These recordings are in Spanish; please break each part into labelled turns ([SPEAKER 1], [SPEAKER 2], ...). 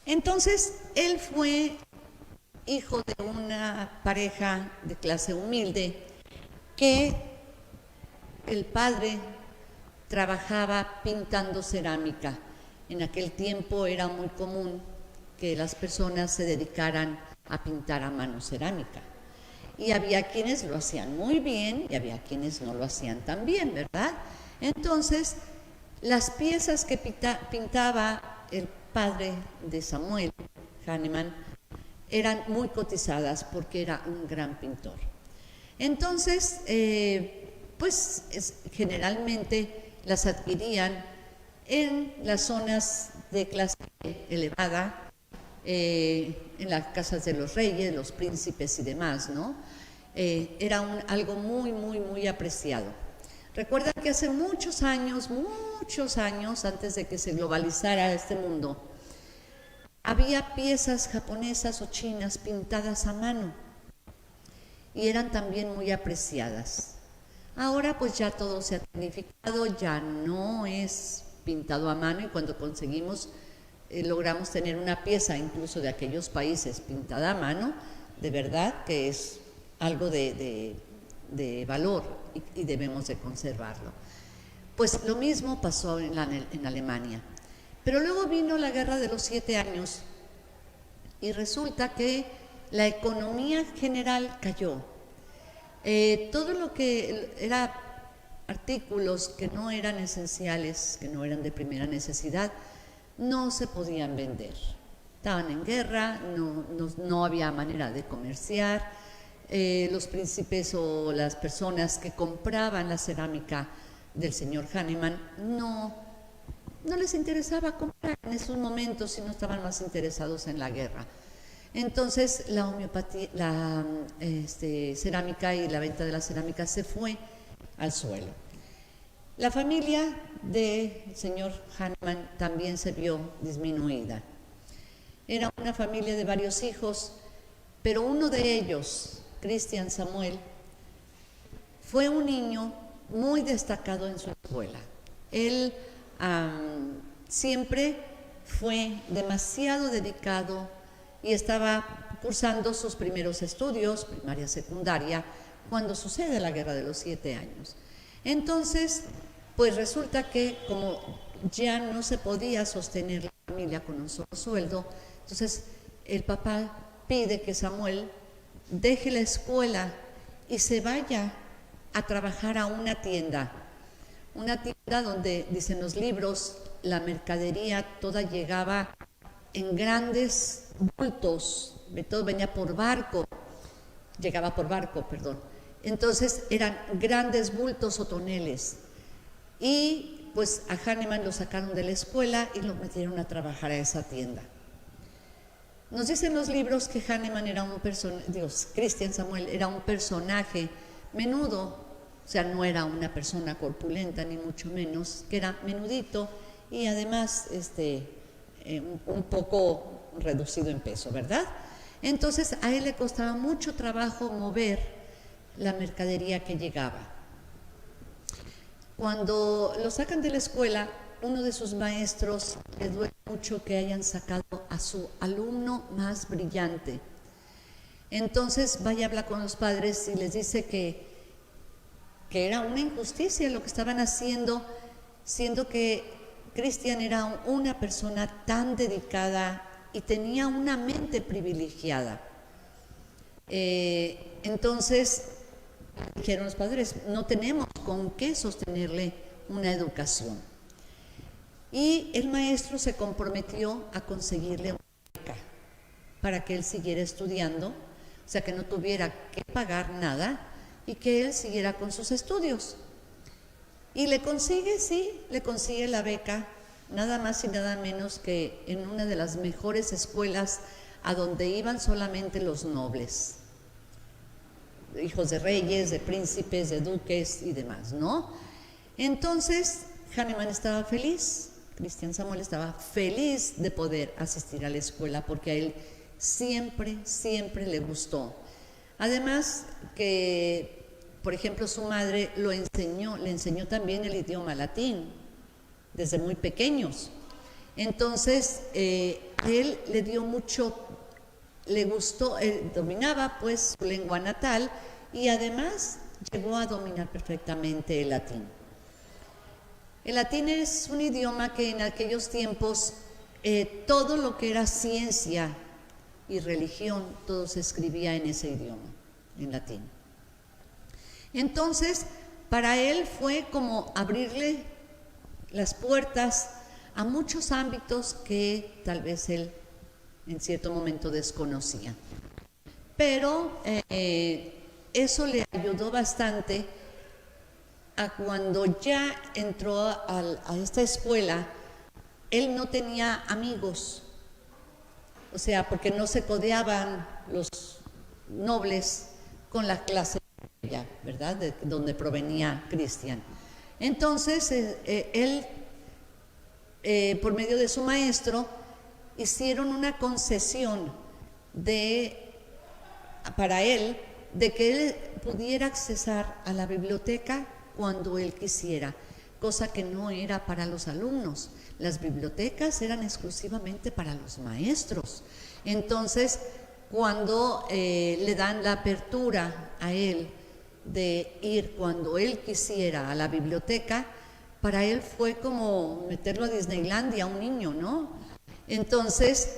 [SPEAKER 1] Entonces, él fue hijo de una pareja de clase humilde que el padre trabajaba pintando cerámica. En aquel tiempo era muy común que las personas se dedicaran a pintar a mano cerámica. Y había quienes lo hacían muy bien y había quienes no lo hacían tan bien, ¿verdad? Entonces, las piezas que pintaba el padre de Samuel Hahnemann eran muy cotizadas porque era un gran pintor. Entonces, generalmente las adquirían en las zonas de clase elevada, en las casas de los reyes, los príncipes y demás, ¿no? Era algo muy, muy, muy apreciado. Recuerda que hace muchos años, antes de que se globalizara este mundo, había piezas japonesas o chinas pintadas a mano y eran también muy apreciadas. Ahora pues ya todo se ha tecnificado, ya no es pintado a mano y cuando conseguimos, logramos tener una pieza incluso de aquellos países pintada a mano, de verdad que es algo de valor y debemos de conservarlo. Pues lo mismo pasó en Alemania. Pero luego vino la Guerra de los 7 años y resulta que la economía general cayó. Todo lo que era artículos que no eran esenciales, que no eran de primera necesidad, no se podían vender. Estaban en guerra, no había manera de comerciar. Los príncipes o las personas que compraban la cerámica del señor Hahnemann no les interesaba comprar en esos momentos si no estaban más interesados en la guerra. Entonces la homeopatía, la cerámica y la venta de la cerámica se fue al suelo. La familia del señor Hahnemann también se vio disminuida. Era una familia de varios hijos, pero uno de ellos, Christian Samuel, fue un niño muy destacado en su escuela. Él siempre fue demasiado dedicado y estaba cursando sus primeros estudios, primaria, secundaria, cuando sucede la Guerra de los 7 años. Entonces, pues resulta que como ya no se podía sostener la familia con un solo sueldo, entonces el papá pide que Samuel deje la escuela y se vaya a trabajar a una tienda donde, dicen los libros, la mercadería toda llegaba en grandes bultos, todo venía por barco, llegaba por barco, perdón. Entonces eran grandes bultos o toneles y pues a Hahnemann lo sacaron de la escuela y lo metieron a trabajar a esa tienda. Nos dicen los libros que Hahnemann era Christian Samuel era un personaje menudo, o sea, no era una persona corpulenta ni mucho menos, que era menudito y además un poco reducido en peso, ¿verdad? Entonces a él le costaba mucho trabajo mover la mercadería que llegaba. Cuando lo sacan de la escuela, uno de sus maestros le duele mucho que hayan sacado a su alumno más brillante. Entonces vaya a hablar con los padres y les dice que era una injusticia lo que estaban haciendo, siendo que Christian era una persona tan dedicada y tenía una mente privilegiada. Entonces dijeron los padres, no tenemos con qué sostenerle una educación. Y el maestro se comprometió a conseguirle una beca para que él siguiera estudiando, o sea que no tuviera que pagar nada y que él siguiera con sus estudios. Y le consigue la beca, nada más y nada menos que en una de las mejores escuelas a donde iban solamente los nobles, hijos de reyes, de príncipes, de duques y demás, ¿no? Entonces Hahnemann estaba feliz, Christian Samuel estaba feliz de poder asistir a la escuela porque a él siempre le gustó. Además que, por ejemplo, su madre le enseñó también el idioma latín desde muy pequeños. Entonces a él le dio mucho, le gustó, dominaba pues su lengua natal y además llegó a dominar perfectamente el latín. El latín es un idioma que en aquellos tiempos todo lo que era ciencia y religión, todo se escribía en ese idioma, en latín. Entonces, para él fue como abrirle las puertas a muchos ámbitos que tal vez él en cierto momento desconocía. Pero eso le ayudó bastante a cuando ya entró a esta escuela, él no tenía amigos, o sea, porque no se codeaban los nobles con la clase media, ¿verdad?, de donde provenía Cristian. Entonces, él, por medio de su maestro, hicieron una concesión para él, de que él pudiera accesar a la biblioteca cuando él quisiera, cosa que no era para los alumnos. Las bibliotecas eran exclusivamente para los maestros. Entonces, cuando le dan la apertura a él de ir cuando él quisiera a la biblioteca, para él fue como meterlo a Disneylandia a un niño, ¿no? Entonces,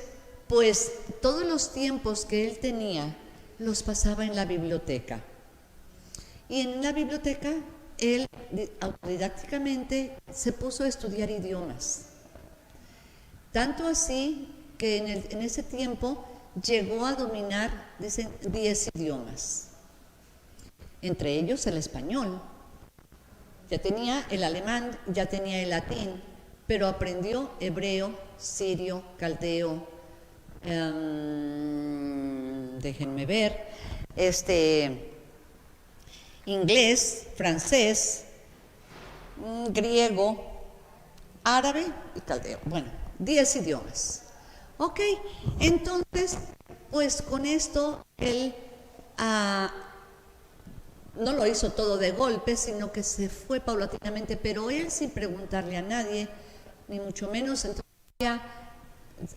[SPEAKER 1] pues todos los tiempos que él tenía los pasaba en la biblioteca. Y en la biblioteca él autodidácticamente se puso a estudiar idiomas. Tanto así que en ese tiempo llegó a dominar, dicen, 10 idiomas. Entre ellos el español. Ya tenía el alemán, ya tenía el latín, pero aprendió hebreo, sirio, caldeo, déjenme ver, inglés, francés, griego, árabe y caldeo. Bueno, 10 idiomas. Ok, entonces, pues con esto él no lo hizo todo de golpe, sino que se fue paulatinamente, pero él sin preguntarle a nadie, ni mucho menos. Entonces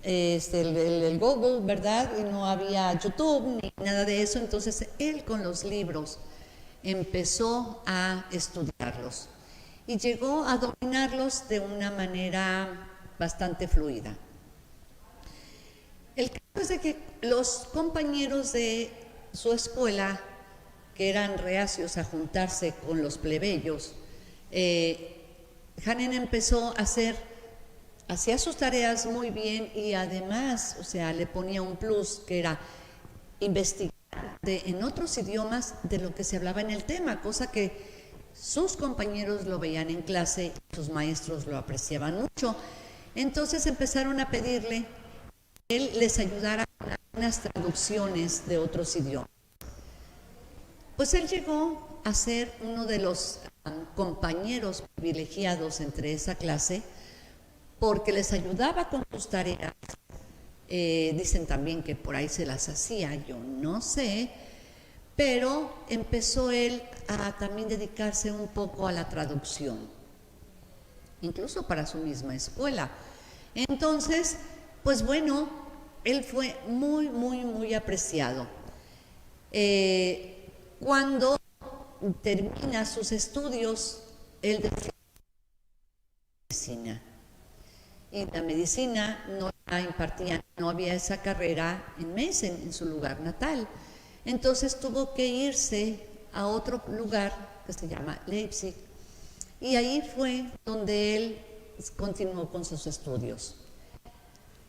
[SPEAKER 1] el Google, ¿verdad? Y no había YouTube ni nada de eso. Entonces él con los libros empezó a estudiarlos y llegó a dominarlos de una manera bastante fluida. El caso es de que los compañeros de su escuela, que eran reacios a juntarse con los plebeyos, Hanen empezó a hacía sus tareas muy bien y además, o sea, le ponía un plus que era investigar en otros idiomas de lo que se hablaba en el tema, cosa que sus compañeros lo veían en clase, sus maestros lo apreciaban mucho. Entonces empezaron a pedirle que él les ayudara con algunas traducciones de otros idiomas. Pues él llegó a ser uno de los compañeros privilegiados entre esa clase, porque les ayudaba con sus tareas. Dicen también que por ahí se las hacía, yo no sé, pero empezó él a también dedicarse un poco a la traducción, incluso para su misma escuela. Entonces, pues bueno, él fue muy, muy, muy apreciado. Cuando termina sus estudios, él decide medicina. Y la medicina no la impartían, no había esa carrera en Meissen, en su lugar natal. Entonces tuvo que irse a otro lugar que se llama Leipzig, y ahí fue donde él continuó con sus estudios.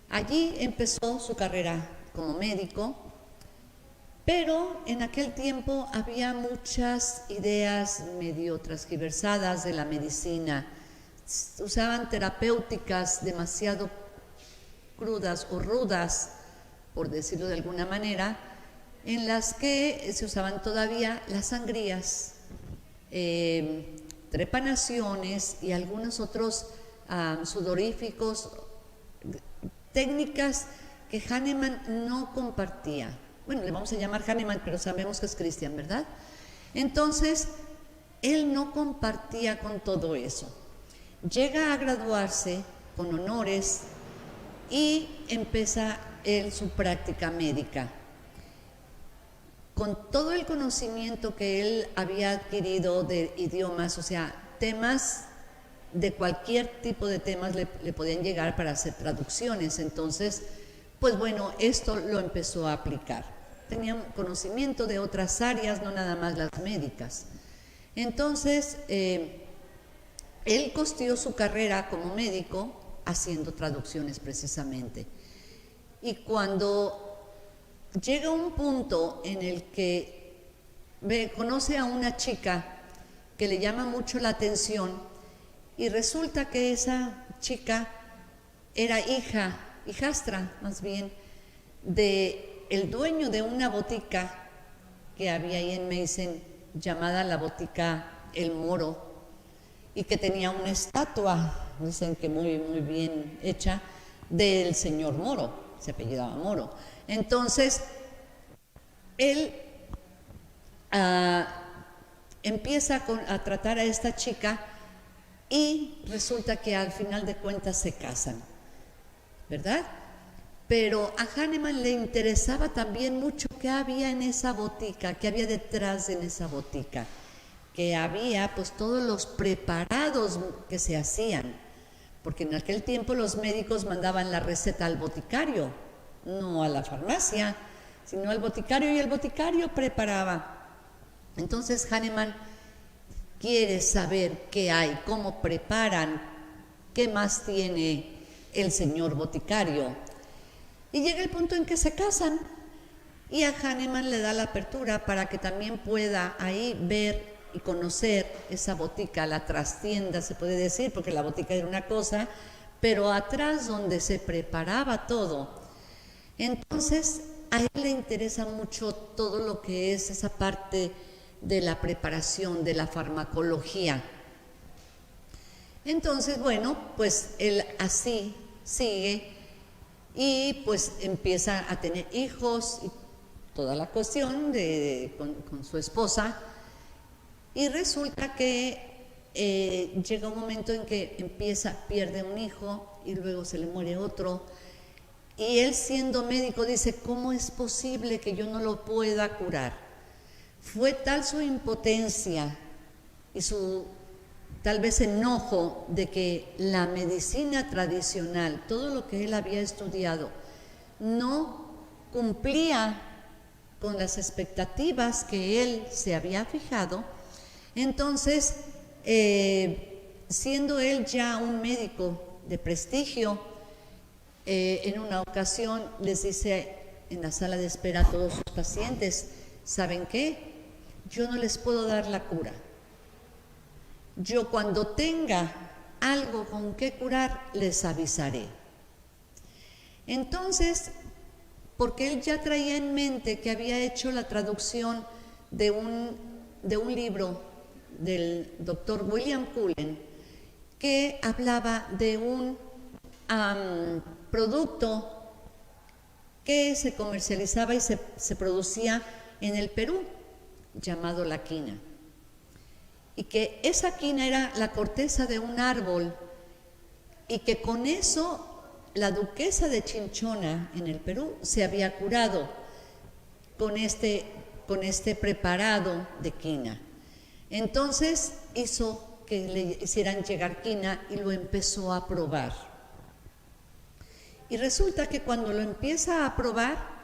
[SPEAKER 1] Allí empezó su carrera como médico, pero en aquel tiempo había muchas ideas medio transgiversadas de la medicina. Usaban terapéuticas demasiado crudas o rudas, por decirlo de alguna manera, en las que se usaban todavía las sangrías, trepanaciones y algunos otros sudoríficos, técnicas que Hahnemann no compartía. Bueno, le vamos a llamar Hahnemann, pero sabemos que es Christian, ¿verdad? Entonces, él no compartía con todo eso. Llega a graduarse con honores y empieza él su práctica médica. Con todo el conocimiento que él había adquirido de idiomas, o sea, temas de cualquier tipo de temas le podían llegar para hacer traducciones. Entonces, pues bueno, esto lo empezó a aplicar. Tenía conocimiento de otras áreas, no nada más las médicas. Entonces, él costeó su carrera como médico haciendo traducciones precisamente. Y cuando llega un punto en el que conoce a una chica que le llama mucho la atención, y resulta que esa chica era hijastra más bien, de el dueño de una botica que había ahí en Meissen, llamada la botica El Moro, y que tenía una estatua, dicen que muy bien hecha, del señor Moro, se apellidaba Moro. Entonces, él empieza a tratar a esta chica y resulta que al final de cuentas se casan, ¿verdad? Pero a Hahnemann le interesaba también mucho qué había en esa botica, qué había detrás en esa botica, que había pues todos los preparados que se hacían, porque en aquel tiempo los médicos mandaban la receta al boticario, no a la farmacia, sino al boticario, y el boticario preparaba. Entonces Hahnemann quiere saber qué hay, cómo preparan, qué más tiene el señor boticario. Y llega el punto en que se casan y a Hahnemann le da la apertura para que también pueda ahí ver y conocer esa botica, la trastienda se puede decir, porque la botica era una cosa, pero atrás donde se preparaba todo. Entonces a él le interesa mucho todo lo que es esa parte de la preparación, de la farmacología. Entonces, bueno, pues él así sigue y pues empieza a tener hijos y toda la cuestión con su esposa, y resulta que llega un momento en que pierde un hijo y luego se le muere otro, y él, siendo médico, dice: ¿cómo es posible que yo no lo pueda curar? Fue tal su impotencia y su tal vez enojo de que la medicina tradicional, todo lo que él había estudiado, no cumplía con las expectativas que él se había fijado. Entonces, siendo él ya un médico de prestigio, en una ocasión les dice en la sala de espera a todos sus pacientes: ¿saben qué? Yo no les puedo dar la cura. Yo, cuando tenga algo con qué curar, les avisaré. Entonces, porque él ya traía en mente que había hecho la traducción de un libro del doctor William Cullen, que hablaba de un producto que se comercializaba y se producía en el Perú, llamado la quina, y que esa quina era la corteza de un árbol, y que con eso la duquesa de Chinchona en el Perú se había curado con este preparado de quina. Entonces hizo que le hicieran llegar quina y lo empezó a probar. Y resulta que cuando lo empieza a probar,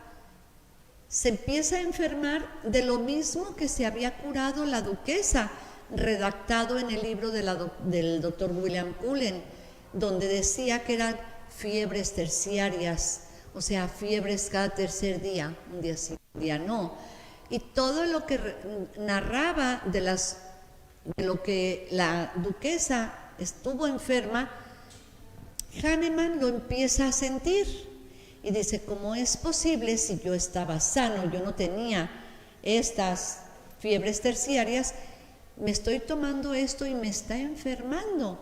[SPEAKER 1] se empieza a enfermar de lo mismo que se había curado la duquesa, redactado en el libro del doctor William Cullen, donde decía que eran fiebres terciarias, o sea, fiebres cada tercer día, un día sí, un día no. Y todo lo que narraba de lo que la duquesa estuvo enferma, Hahnemann lo empieza a sentir y dice: ¿cómo es posible si yo estaba sano, yo no tenía estas fiebres terciarias, me estoy tomando esto y me está enfermando?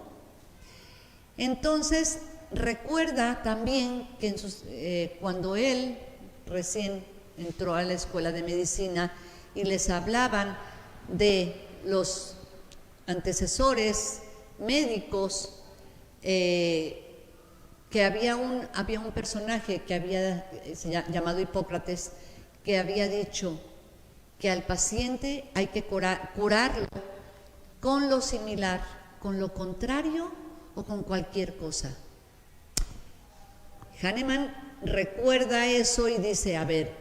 [SPEAKER 1] Entonces recuerda también que cuando él recién entró a la escuela de medicina y les hablaban de los antecesores médicos que había un personaje que llamado Hipócrates, que había dicho que al paciente hay que curarlo con lo similar, con lo contrario o con cualquier cosa. Hahnemann recuerda eso y dice, a ver,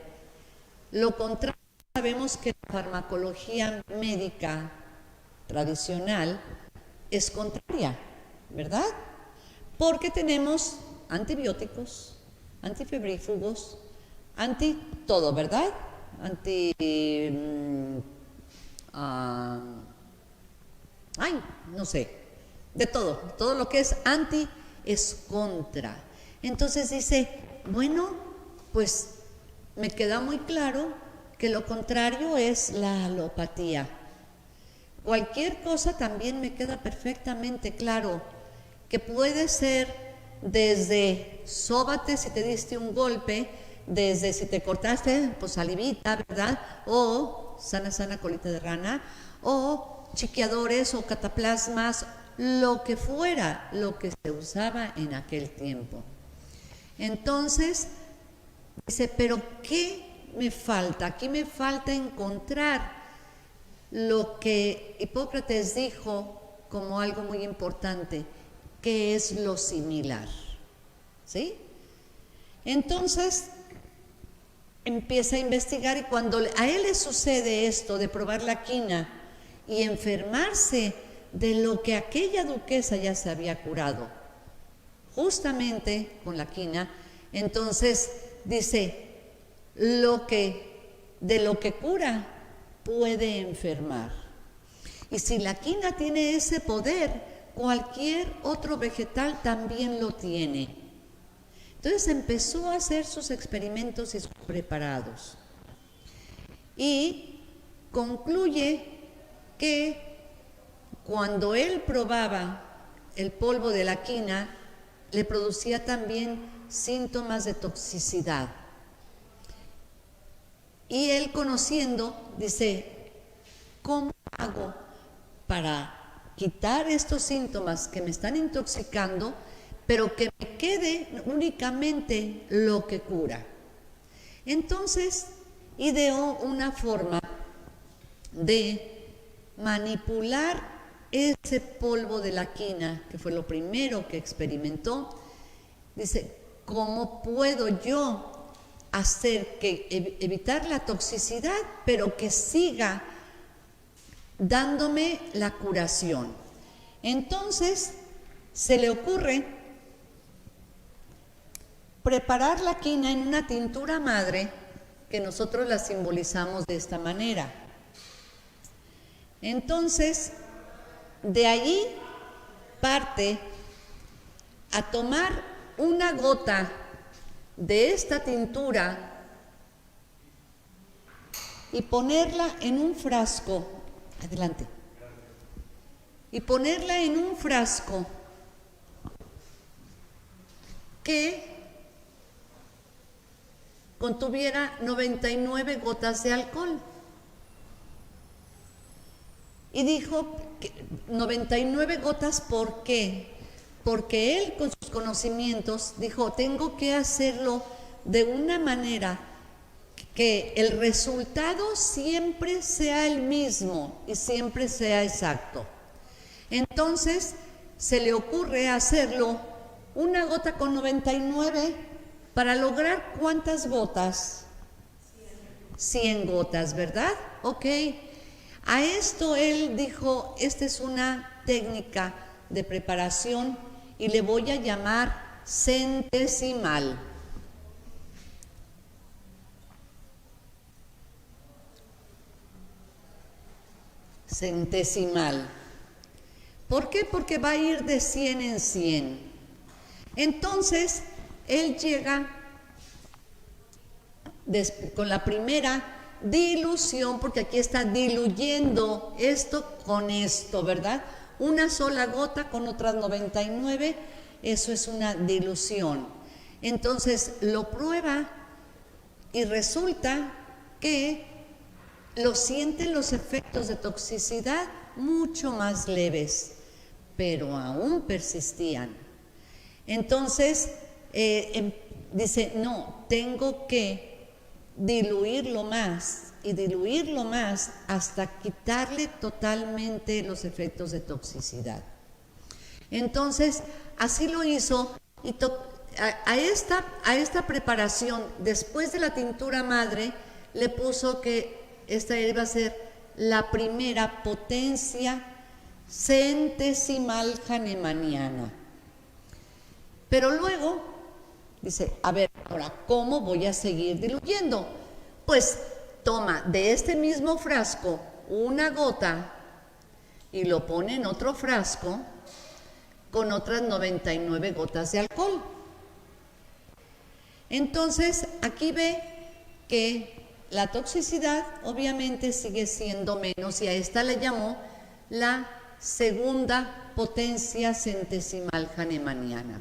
[SPEAKER 1] lo contrario, sabemos que la farmacología médica tradicional es contraria, ¿verdad? Porque tenemos antibióticos, antifebrífugos, anti todo, ¿verdad? No sé, de todo lo que es anti es contra. Entonces dice, bueno, pues me queda muy claro que lo contrario es la alopatía. Cualquier cosa también me queda perfectamente claro que puede ser desde sóbate si te diste un golpe, desde si te cortaste, pues salivita, ¿verdad? O sana colita de rana, o chiqueadores o cataplasmas, lo que fuera, lo que se usaba en aquel tiempo. Entonces, dice, pero ¿qué me falta? Aquí me falta encontrar lo que Hipócrates dijo como algo muy importante, que es lo similar, ¿sí? Entonces empieza a investigar y cuando a él le sucede esto de probar la quina y enfermarse de lo que aquella duquesa ya se había curado, justamente con la quina, entonces dice, de lo que cura puede enfermar. Y si la quina tiene ese poder, cualquier otro vegetal también lo tiene. Entonces empezó a hacer sus experimentos y sus preparados. Y concluye que cuando él probaba el polvo de la quina, le producía también síntomas de toxicidad. Y él conociendo, dice, ¿cómo hago para quitar estos síntomas que me están intoxicando, pero que me quede únicamente lo que cura? Entonces, ideó una forma de manipular ese polvo de la quina, que fue lo primero que experimentó. Dice, ¿cómo puedo yo hacer que evitar la toxicidad, pero que siga dándome la curación? Entonces se le ocurre preparar la quina en una tintura madre, que nosotros la simbolizamos de esta manera. Entonces, de allí parte a tomar una gota de esta tintura y ponerla en un frasco. Adelante. Y ponerla en un frasco que contuviera 99 gotas de alcohol. Y dijo que 99 gotas, ¿por qué? Porque él con sus conocimientos dijo, tengo que hacerlo de una manera que el resultado siempre sea el mismo y siempre sea exacto. Entonces se le ocurre hacerlo una gota con 99 para lograr ¿cuántas gotas? 100 gotas, ¿verdad? Ok. A esto él dijo, esta es una técnica de preparación y le voy a llamar centesimal. Centesimal. ¿Por qué? Porque va a ir de 100 en 100. Entonces, él llega con la primera dilución, porque aquí está diluyendo esto con esto, ¿verdad? Una sola gota con otras 99, eso es una dilución. Entonces lo prueba y resulta que lo sienten los efectos de toxicidad mucho más leves, pero aún persistían. Entonces, dice, no, tengo que diluirlo más y diluirlo más hasta quitarle totalmente los efectos de toxicidad. Entonces, así lo hizo y a esta preparación, después de la tintura madre, le puso que esta iba a ser la primera potencia centesimal hahnemanniana. Pero luego dice, a ver, ahora, ¿cómo voy a seguir diluyendo? Pues toma de este mismo frasco una gota y lo pone en otro frasco con otras 99 gotas de alcohol. Entonces, aquí ve que la toxicidad obviamente sigue siendo menos y a esta le llamó la segunda potencia centesimal hahnemanniana.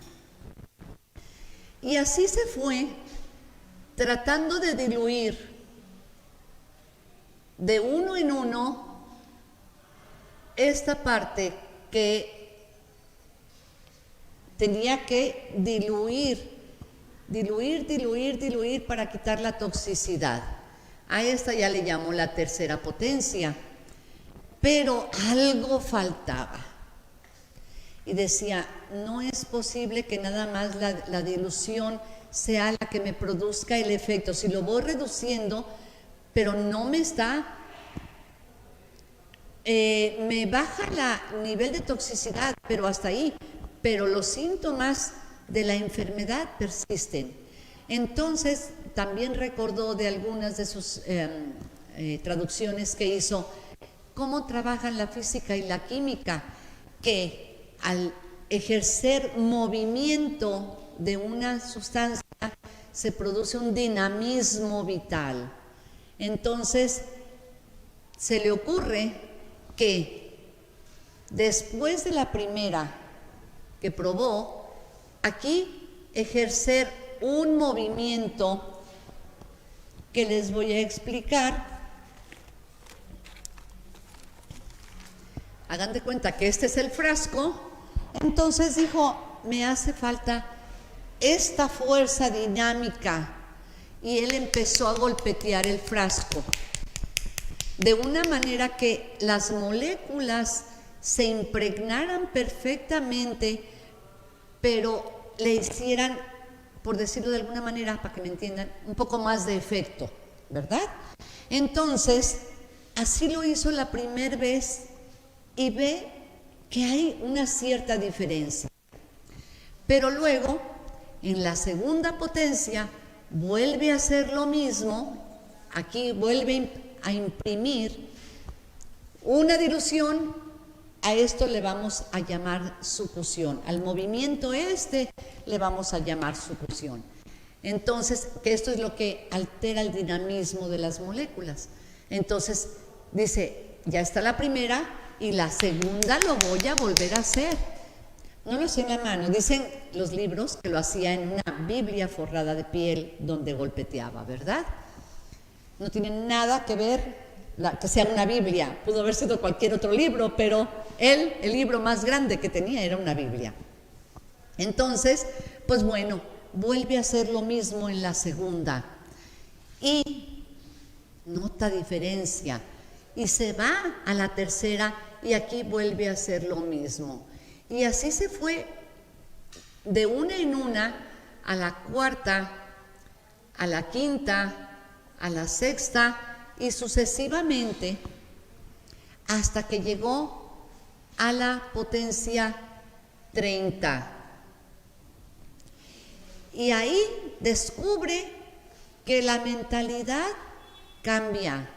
[SPEAKER 1] Y así se fue tratando de diluir de uno en uno esta parte que tenía que diluir para quitar la toxicidad. A esta ya le llamó la tercera potencia, pero algo faltaba. Y decía, no es posible que nada más la dilución sea la que me produzca el efecto. Si lo voy reduciendo, pero no me está, me baja el nivel de toxicidad, pero hasta ahí. Pero los síntomas de la enfermedad persisten. Entonces, también recordó de algunas de sus traducciones que hizo, cómo trabajan la física y la química, que al ejercer movimiento de una sustancia se produce un dinamismo vital. Entonces, se le ocurre que después de la primera que probó, aquí ejercer un movimiento que les voy a explicar. Hagan de cuenta que este es el frasco. Entonces dijo, me hace falta esta fuerza dinámica, y él empezó a golpetear el frasco de una manera que las moléculas se impregnaran perfectamente, pero le hicieran, por decirlo de alguna manera, para que me entiendan, un poco más de efecto, ¿verdad? Entonces, así lo hizo la primera vez y ve que hay una cierta diferencia. Pero luego, en la segunda potencia, vuelve a hacer lo mismo. Aquí vuelve a imprimir una dilución. A esto le vamos a llamar succión. Al movimiento le vamos a llamar succión. Entonces, que esto es lo que altera el dinamismo de las moléculas. Entonces, dice, ya está la primera y la segunda lo voy a volver a hacer. No lo sé en la mano. Dicen los libros que lo hacía en una Biblia forrada de piel donde golpeteaba, ¿verdad? No tiene nada que ver que sea una Biblia. Pudo haber sido cualquier otro libro, pero el libro más grande que tenía era una Biblia. Entonces, pues bueno, vuelve a hacer lo mismo en la segunda y nota diferencia, y se va a la tercera y aquí vuelve a hacer lo mismo. Y así se fue de una en una, a la cuarta, a la quinta, a la sexta y sucesivamente hasta que llegó a la potencia 30. Y ahí descubre que la mentalidad cambia.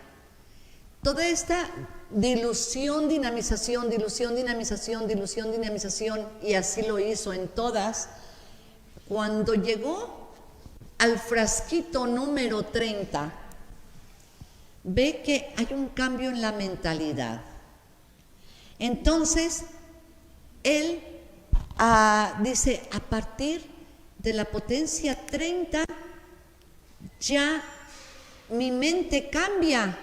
[SPEAKER 1] Toda esta dilución, dinamización, dilución, dinamización, dilución, dinamización, y así lo hizo en todas. Cuando llegó al frasquito número 30, ve que hay un cambio en la mentalidad. Entonces, él dice, a partir de la potencia 30, ya mi mente cambia,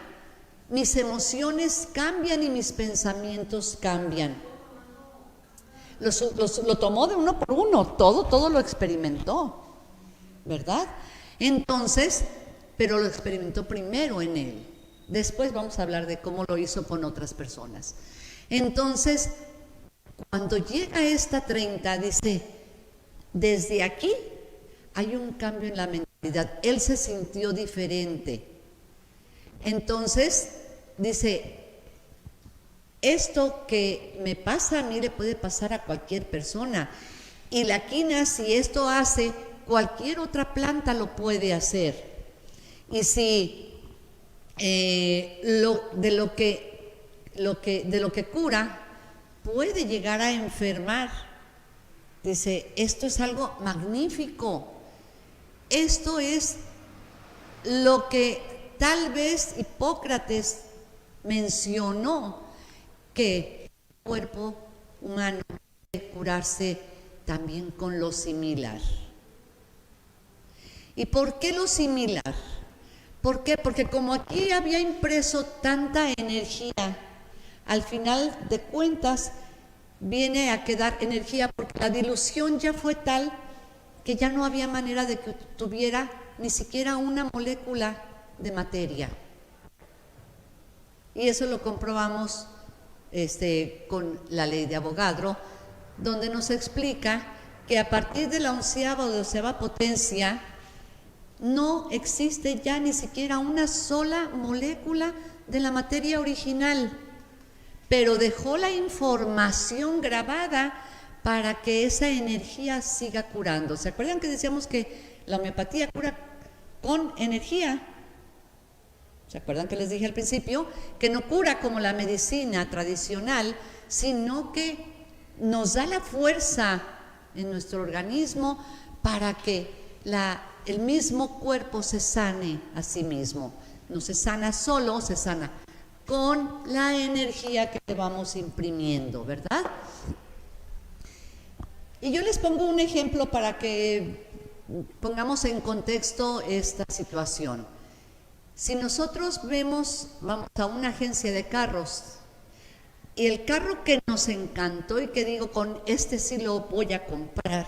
[SPEAKER 1] mis emociones cambian y mis pensamientos cambian. lo tomó de uno por uno, todo lo experimentó, ¿verdad? Entonces, pero lo experimentó primero en él. Después vamos a hablar de cómo lo hizo con otras personas. Entonces, cuando llega esta 30, dice, desde aquí hay un cambio en la mentalidad. Él se sintió diferente. Entonces, dice, esto que me pasa a mí le puede pasar a cualquier persona. Y la quina, si esto hace, cualquier otra planta lo puede hacer. Y si de lo que cura puede llegar a enfermar, dice, esto es algo magnífico. Esto es lo que tal vez Hipócrates mencionó, que el cuerpo humano puede curarse también con lo similar. ¿Y por qué lo similar? ¿Por qué? Porque como aquí había impreso tanta energía, al final de cuentas viene a quedar energía, porque la dilución ya fue tal que ya no había manera de que tuviera ni siquiera una molécula de materia. Y eso lo comprobamos con la ley de Avogadro, donde nos explica que a partir de la 11ª o 12ª potencia no existe ya ni siquiera una sola molécula de la materia original, pero dejó la información grabada para que esa energía siga curando. ¿Se acuerdan que decíamos que la homeopatía cura con energía? ¿Se acuerdan que les dije al principio? Que no cura como la medicina tradicional, sino que nos da la fuerza en nuestro organismo para que el mismo cuerpo se sane a sí mismo. No se sana solo, se sana con la energía que le vamos imprimiendo, ¿verdad? Y yo les pongo un ejemplo para que pongamos en contexto esta situación. Si nosotros vamos a una agencia de carros y el carro que nos encantó y que digo, con este sí lo voy a comprar,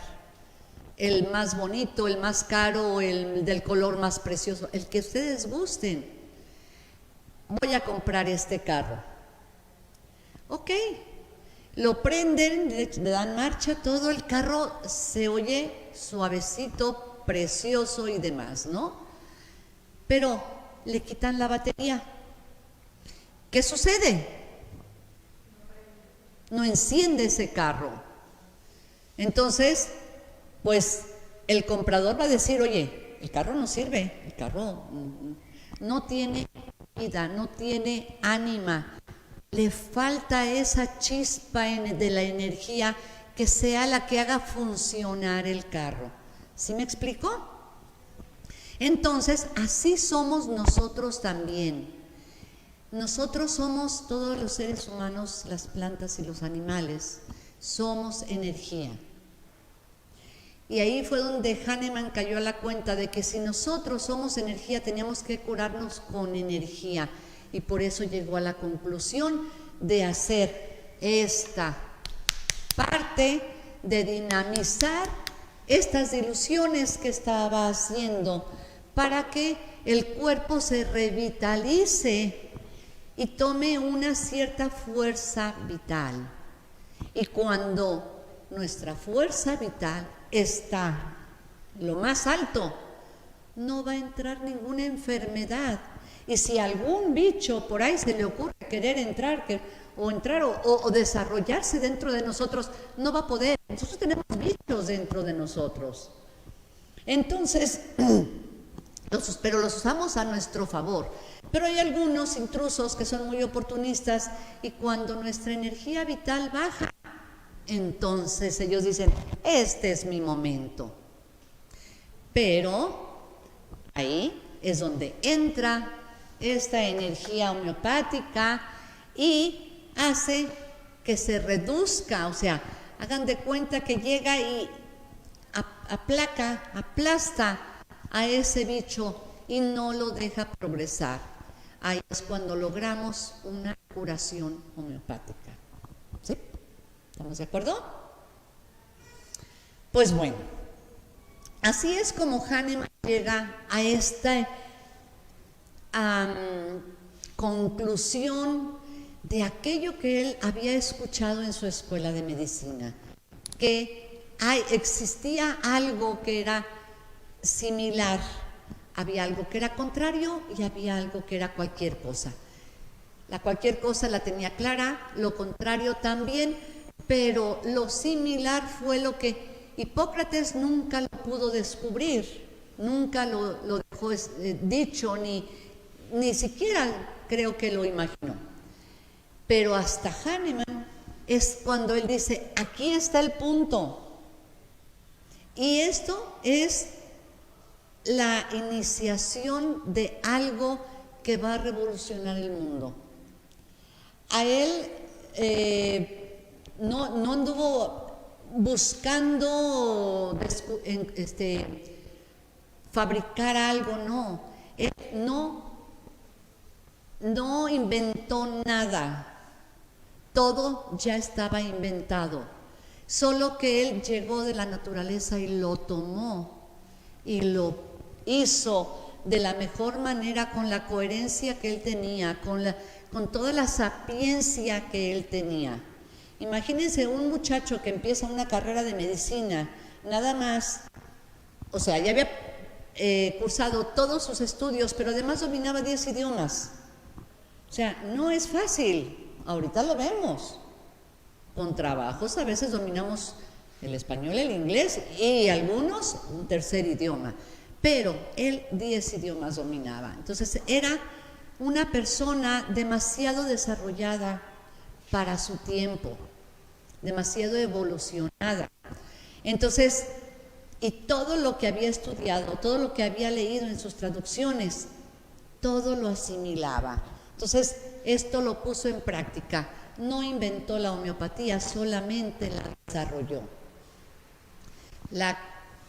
[SPEAKER 1] el más bonito, el más caro, el del color más precioso, el que ustedes gusten, voy a comprar este carro. Ok, lo prenden, le dan marcha, todo el carro se oye suavecito, precioso y demás, ¿no? Pero le quitan la batería. ¿Qué sucede? No enciende ese carro. Entonces, pues el comprador va a decir, oye, el carro no sirve, el carro no tiene vida, no tiene ánima, le falta esa chispa de la energía que sea la que haga funcionar el carro. ¿Sí me explicó? Entonces, así somos nosotros también. Nosotros somos, todos los seres humanos, las plantas y los animales, somos energía. Y ahí fue donde Hahnemann cayó a la cuenta de que si nosotros somos energía, teníamos que curarnos con energía. Y por eso llegó a la conclusión de hacer esta parte de dinamizar estas diluciones que estaba haciendo para que el cuerpo se revitalice y tome una cierta fuerza vital. Y cuando nuestra fuerza vital está lo más alto, no va a entrar ninguna enfermedad. Y si algún bicho por ahí se le ocurre querer entrar o desarrollarse dentro de nosotros, no va a poder. Nosotros tenemos bichos dentro de nosotros. Entonces, pero los usamos a nuestro favor. Pero hay algunos intrusos que son muy oportunistas y cuando nuestra energía vital baja, entonces ellos dicen, este es mi momento. Pero ahí es donde entra esta energía homeopática y hace que se reduzca, o sea, hagan de cuenta que llega y aplasta a ese bicho y no lo deja progresar. Ahí es cuando logramos una curación homeopática. ¿Sí? ¿Estamos de acuerdo? Pues bueno, así es como Hahnemann llega a esta conclusión de aquello que él había escuchado en su escuela de medicina, que existía algo que era similar, había algo que era contrario y había algo que era cualquier cosa. La cualquier cosa la tenía clara, lo contrario también, pero lo similar fue lo que Hipócrates nunca lo pudo descubrir, nunca lo dejó dicho, ni siquiera creo que lo imaginó. Pero hasta Hahnemann es cuando él dice, aquí está el punto. Y esto es la iniciación de algo que va a revolucionar el mundo. A él no anduvo buscando fabricar algo, no. Él no inventó nada. Todo ya estaba inventado. Solo que él llegó de la naturaleza y lo tomó y lo hizo de la mejor manera, con la coherencia que él tenía, con toda la sapiencia que él tenía. Imagínense un muchacho que empieza una carrera de medicina, nada más, o sea, ya había cursado todos sus estudios, pero además dominaba 10 idiomas. O sea, no es fácil, ahorita lo vemos. Con trabajos a veces dominamos el español, el inglés y algunos un tercer idioma, pero él 10 idiomas dominaba. Entonces era una persona demasiado desarrollada para su tiempo, demasiado evolucionada. Entonces, y todo lo que había estudiado, todo lo que había leído en sus traducciones, todo lo asimilaba. Entonces, esto lo puso en práctica. No inventó la homeopatía, solamente la desarrolló, la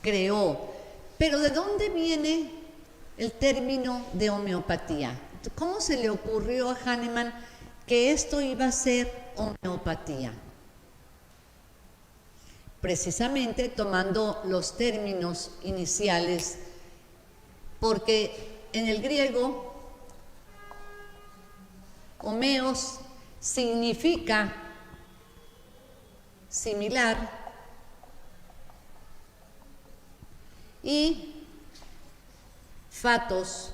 [SPEAKER 1] creó. Pero ¿de dónde viene el término de homeopatía? ¿Cómo se le ocurrió a Hahnemann que esto iba a ser homeopatía? Precisamente tomando los términos iniciales, porque en el griego, homeos significa similar y fatos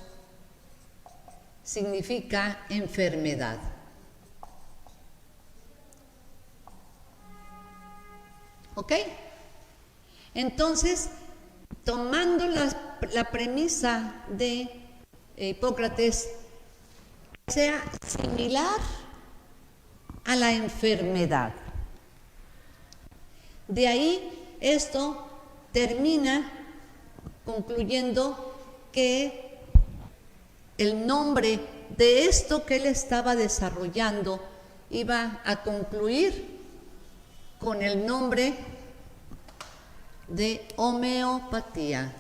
[SPEAKER 1] significa enfermedad. ¿Ok? Entonces, tomando la premisa de Hipócrates, sea similar a la enfermedad. De ahí esto termina concluyendo que el nombre de esto que él estaba desarrollando iba a concluir con el nombre de homeopatía.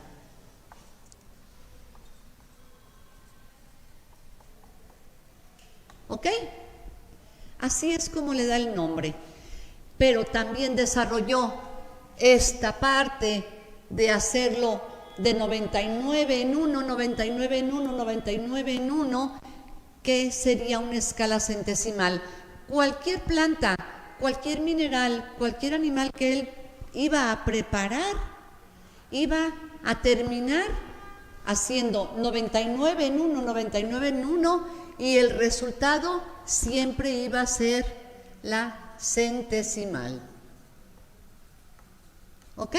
[SPEAKER 1] ¿Ok? Así es como le da el nombre. Pero también desarrolló esta parte de hacerlo de 99 en 1, 99 en 1, 99 en 1, que sería una escala centesimal. Cualquier planta, cualquier mineral, cualquier animal que él iba a preparar, iba a terminar haciendo 99 en 1, 99 en 1, y el resultado siempre iba a ser la centesimal. ¿Ok?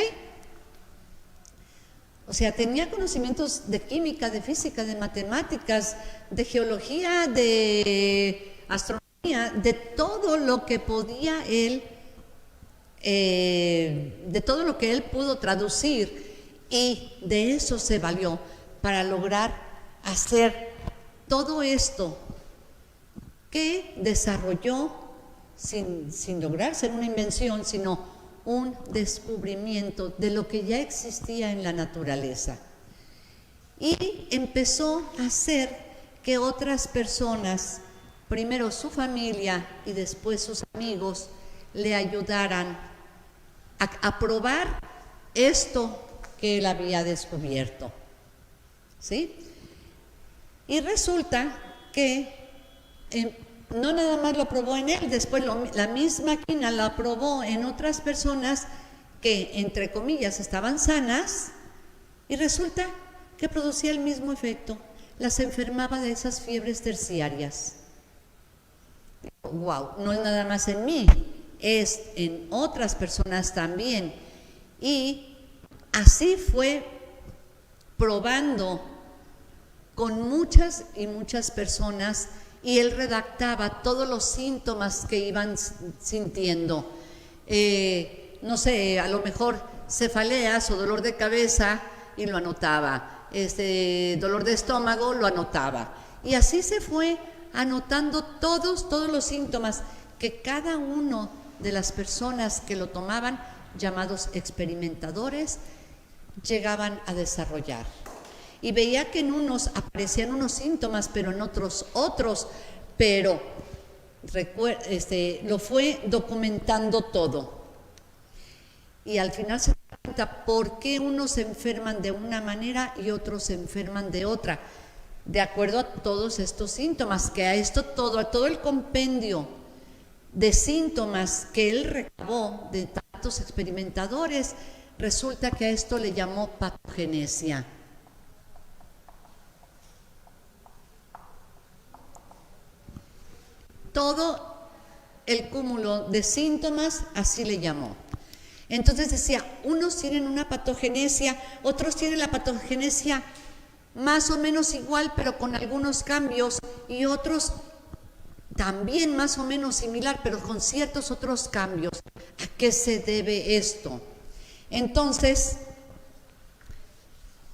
[SPEAKER 1] O sea, tenía conocimientos de química, de física, de matemáticas, de geología, de astronomía, de todo lo que podía él, de todo lo que él pudo traducir, y de eso se valió para lograr hacer todo esto que desarrolló sin lograr ser una invención, sino un descubrimiento de lo que ya existía en la naturaleza. Y empezó a hacer que otras personas, primero su familia y después sus amigos, le ayudaran a probar esto que él había descubierto, ¿sí? Y resulta que no nada más lo probó en él, después la misma quina la probó en otras personas que, entre comillas, estaban sanas, y resulta que producía el mismo efecto, las enfermaba de esas fiebres terciarias. Wow, no es nada más en mí, es en otras personas también. Y así fue probando con muchas y muchas personas, y él redactaba todos los síntomas que iban sintiendo. No sé, a lo mejor cefaleas o dolor de cabeza, y lo anotaba. Dolor de estómago, lo anotaba. Y así se fue anotando todos los síntomas que cada uno de las personas que lo tomaban, llamados experimentadores, llegaban a desarrollar. Y veía que en unos aparecían unos síntomas, pero en otros, pero lo fue documentando todo. Y al final se da cuenta por qué unos se enferman de una manera y otros se enferman de otra, de acuerdo a todos estos síntomas, que a todo el compendio de síntomas que él recabó de tantos experimentadores, resulta que a esto le llamó patogenesia. Todo el cúmulo de síntomas, así le llamó. Entonces decía, unos tienen una patogenesia, otros tienen la patogenesia más o menos igual, pero con algunos cambios, y otros también más o menos similar, pero con ciertos otros cambios. ¿A qué se debe esto? Entonces,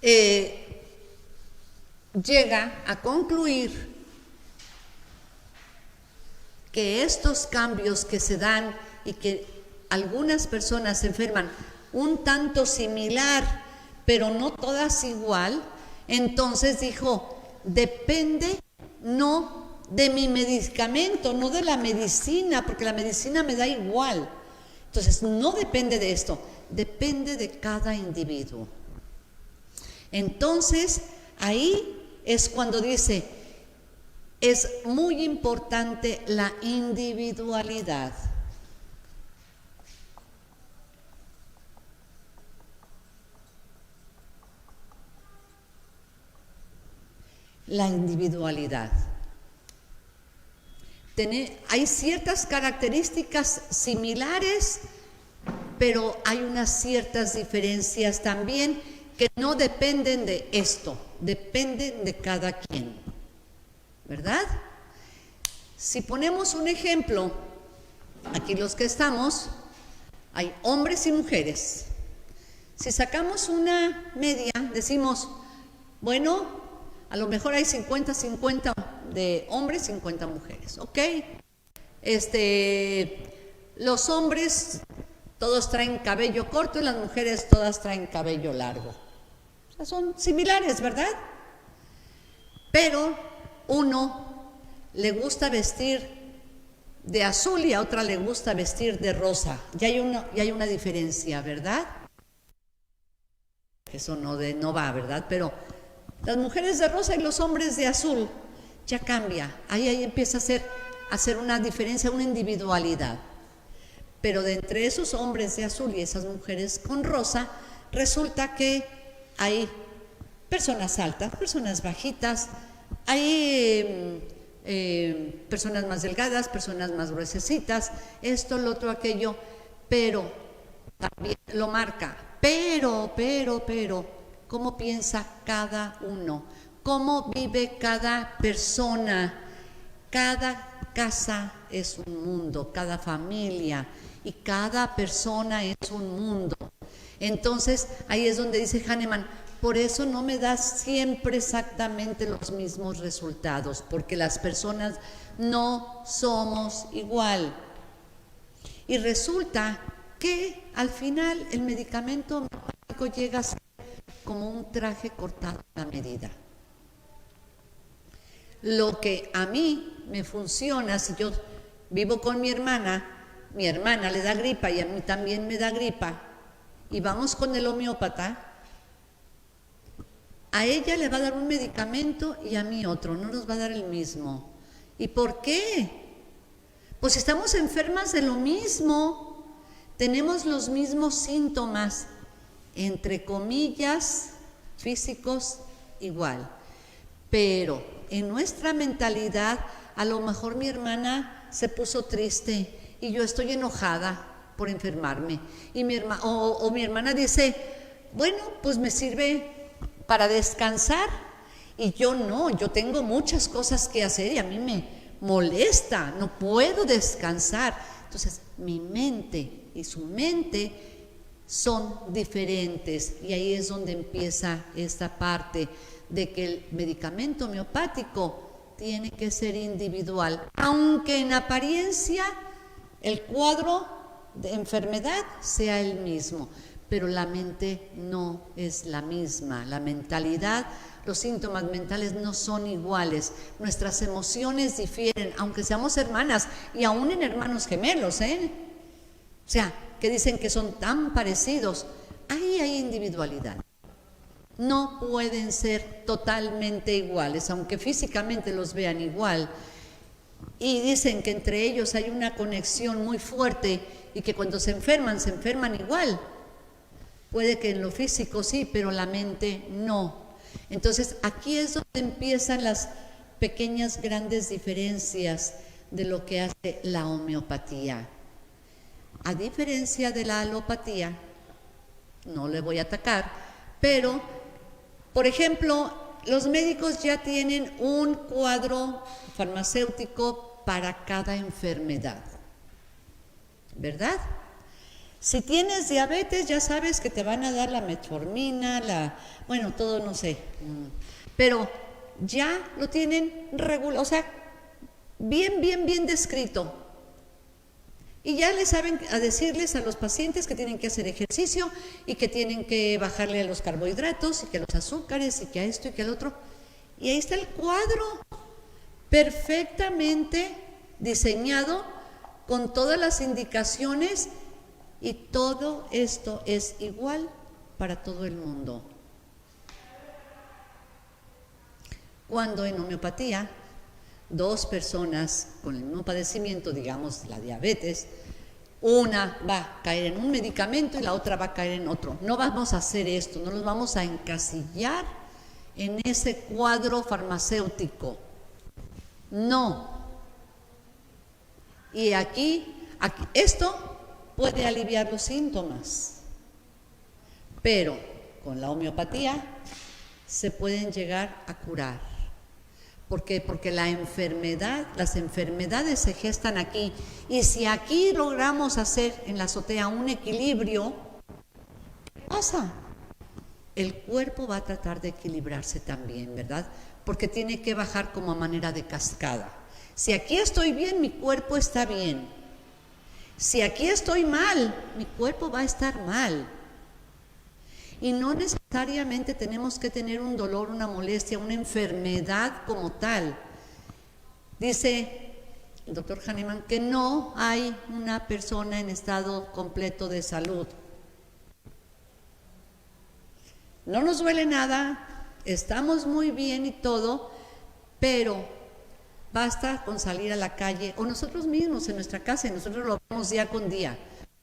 [SPEAKER 1] llega a concluir que estos cambios que se dan y que algunas personas se enferman un tanto similar, pero no todas igual, entonces dijo, depende no de mi medicamento, no de la medicina, porque la medicina me da igual. Entonces, no depende de esto, depende de cada individuo. Entonces, ahí es cuando dice, es muy importante la individualidad. La individualidad. Hay ciertas características similares, pero hay unas ciertas diferencias también que no dependen de esto, dependen de cada quien, ¿verdad? Si ponemos un ejemplo, aquí los que estamos, hay hombres y mujeres. Si sacamos una media, decimos, bueno, a lo mejor hay 50-50 de hombres, 50 mujeres, ¿ok? Los hombres todos traen cabello corto y las mujeres todas traen cabello largo. O sea, son similares, ¿verdad? Pero uno le gusta vestir de azul y a otra le gusta vestir de rosa. Ya hay una diferencia, ¿verdad? Eso no va, ¿verdad? Pero las mujeres de rosa y los hombres de azul, ya cambia. Ahí empieza a hacer una diferencia, una individualidad. Pero de entre esos hombres de azul y esas mujeres con rosa, resulta que hay personas altas, personas bajitas, hay personas más delgadas, personas más gruesecitas, esto, lo otro, aquello, pero también lo marca. Pero, ¿cómo piensa cada uno? ¿Cómo vive cada persona? Cada casa es un mundo, cada familia y cada persona es un mundo. Entonces, ahí es donde dice Hahnemann, por eso no me da siempre exactamente los mismos resultados, porque las personas no somos igual. Y resulta que al final el medicamento homeopático llega a ser como un traje cortado a la medida. Lo que a mí me funciona, si yo vivo con mi hermana le da gripa y a mí también me da gripa, y vamos con el homeópata, a ella le va a dar un medicamento y a mí otro, no nos va a dar el mismo. ¿Y por qué? Pues estamos enfermas de lo mismo, tenemos los mismos síntomas, entre comillas, físicos, igual. Pero en nuestra mentalidad, a lo mejor mi hermana se puso triste y yo estoy enojada por enfermarme. Y mi hermana dice, bueno, pues me sirve para descansar. Y yo no, yo tengo muchas cosas que hacer y a mí me molesta, no puedo descansar. Entonces, mi mente y su mente son diferentes y ahí es donde empieza esta parte de que el medicamento homeopático tiene que ser individual, aunque en apariencia el cuadro de enfermedad sea el mismo, pero la mente no es la misma, la mentalidad, los síntomas mentales no son iguales, nuestras emociones difieren, aunque seamos hermanas y aún en hermanos gemelos, o sea, que dicen que son tan parecidos, ahí hay individualidad. No pueden ser totalmente iguales, aunque físicamente los vean igual. Y dicen que entre ellos hay una conexión muy fuerte y que cuando se enferman igual. Puede que en lo físico sí, pero la mente no. Entonces aquí es donde empiezan las pequeñas, grandes diferencias de lo que hace la homeopatía. A diferencia de la alopatía, no le voy a atacar, pero, por ejemplo, los médicos ya tienen un cuadro farmacéutico para cada enfermedad, ¿verdad? Si tienes diabetes, ya sabes que te van a dar la metformina, bueno, todo no sé, pero ya lo tienen regulado, o sea, bien descrito. Y ya les saben a decirles a los pacientes que tienen que hacer ejercicio y que tienen que bajarle a los carbohidratos y que a los azúcares y que a esto y que al otro. Y ahí está el cuadro perfectamente diseñado con todas las indicaciones y todo esto es igual para todo el mundo. Cuando en homeopatía dos personas con el mismo padecimiento, digamos la diabetes, una va a caer en un medicamento y la otra va a caer en otro. No vamos a hacer esto, no nos vamos a encasillar en ese cuadro farmacéutico. No. Y aquí esto puede aliviar los síntomas, pero con la homeopatía se pueden llegar a curar. ¿Por qué? Porque las enfermedades se gestan aquí. Y si aquí logramos hacer en la azotea un equilibrio, ¿qué pasa? El cuerpo va a tratar de equilibrarse también, ¿verdad? Porque tiene que bajar como a manera de cascada. Si aquí estoy bien, mi cuerpo está bien. Si aquí estoy mal, mi cuerpo va a estar mal. Y no necesariamente tenemos que tener un dolor, una molestia, una enfermedad como tal. Dice el doctor Hahnemann que no hay una persona en estado completo de salud. No nos duele nada, estamos muy bien y todo, pero basta con salir a la calle o nosotros mismos en nuestra casa, y nosotros lo vemos día con día.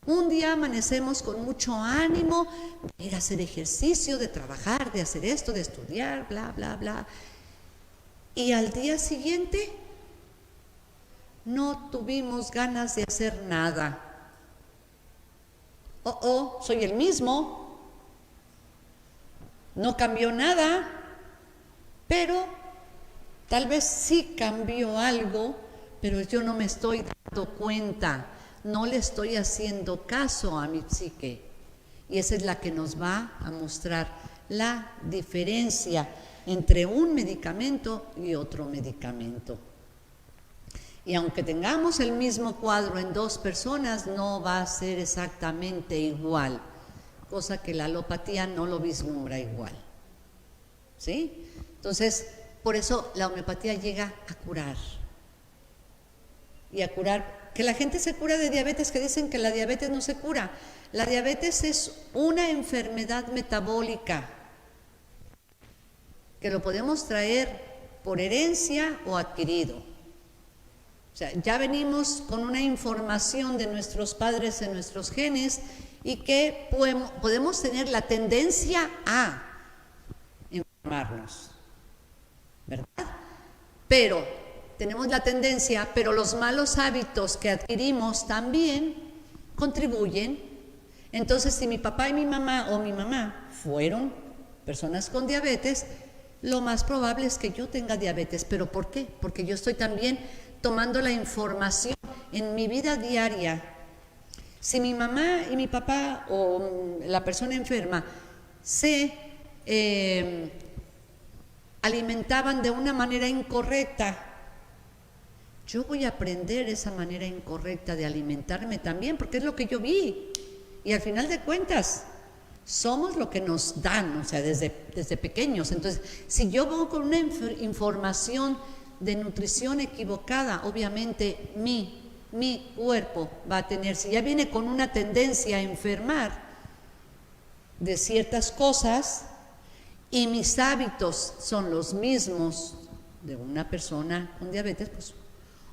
[SPEAKER 1] Un día amanecemos con mucho ánimo de ir a hacer ejercicio, de trabajar, de hacer esto, de estudiar, bla, bla, bla. Y al día siguiente no tuvimos ganas de hacer nada. Soy el mismo, no cambió nada, pero tal vez sí cambió algo, pero yo no me estoy dando cuenta. No le estoy haciendo caso a mi psique. Y esa es la que nos va a mostrar la diferencia entre un medicamento y otro medicamento. Y aunque tengamos el mismo cuadro en dos personas, no va a ser exactamente igual, cosa que la alopatía no lo vislumbra igual. ¿Sí? Entonces, por eso la homeopatía llega a curar. Y a curar que la gente se cura de diabetes, que dicen que la diabetes no se cura. La diabetes es una enfermedad metabólica que lo podemos traer por herencia o adquirido. O sea, ya venimos con una información de nuestros padres en nuestros genes y que podemos tener la tendencia a enfermarnos, ¿verdad? Pero tenemos la tendencia, pero los malos hábitos que adquirimos también contribuyen. Entonces, si mi papá y mi mamá o mi mamá fueron personas con diabetes, lo más probable es que yo tenga diabetes. ¿Pero por qué? Porque yo estoy también tomando la información en mi vida diaria. Si mi mamá y mi papá o la persona enferma se alimentaban de una manera incorrecta, yo voy a aprender esa manera incorrecta de alimentarme también, porque es lo que yo vi. Y al final de cuentas, somos lo que nos dan, o sea, desde pequeños. Entonces, si yo voy con una información de nutrición equivocada, obviamente mi cuerpo va a tener, si ya viene con una tendencia a enfermar de ciertas cosas y mis hábitos son los mismos de una persona con diabetes, pues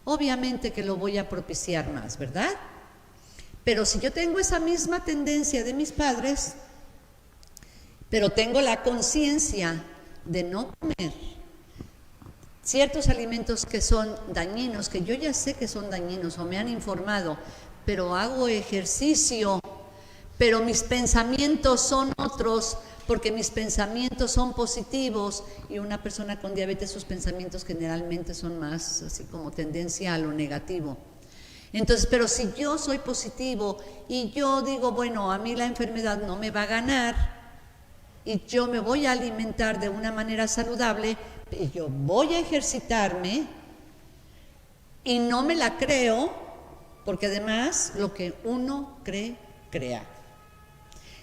[SPEAKER 1] obviamente que lo voy a propiciar más, ¿verdad? Pero si yo tengo esa misma tendencia de mis padres, pero tengo la conciencia de no comer ciertos alimentos que son dañinos, que yo ya sé que son dañinos o me han informado, pero hago ejercicio, pero mis pensamientos son otros, porque mis pensamientos son positivos, y una persona con diabetes, sus pensamientos generalmente son más así como tendencia a lo negativo. Entonces, pero si yo soy positivo y yo digo, bueno, a mí la enfermedad no me va a ganar y yo me voy a alimentar de una manera saludable, y yo voy a ejercitarme y no me la creo, porque además lo que uno cree, crea.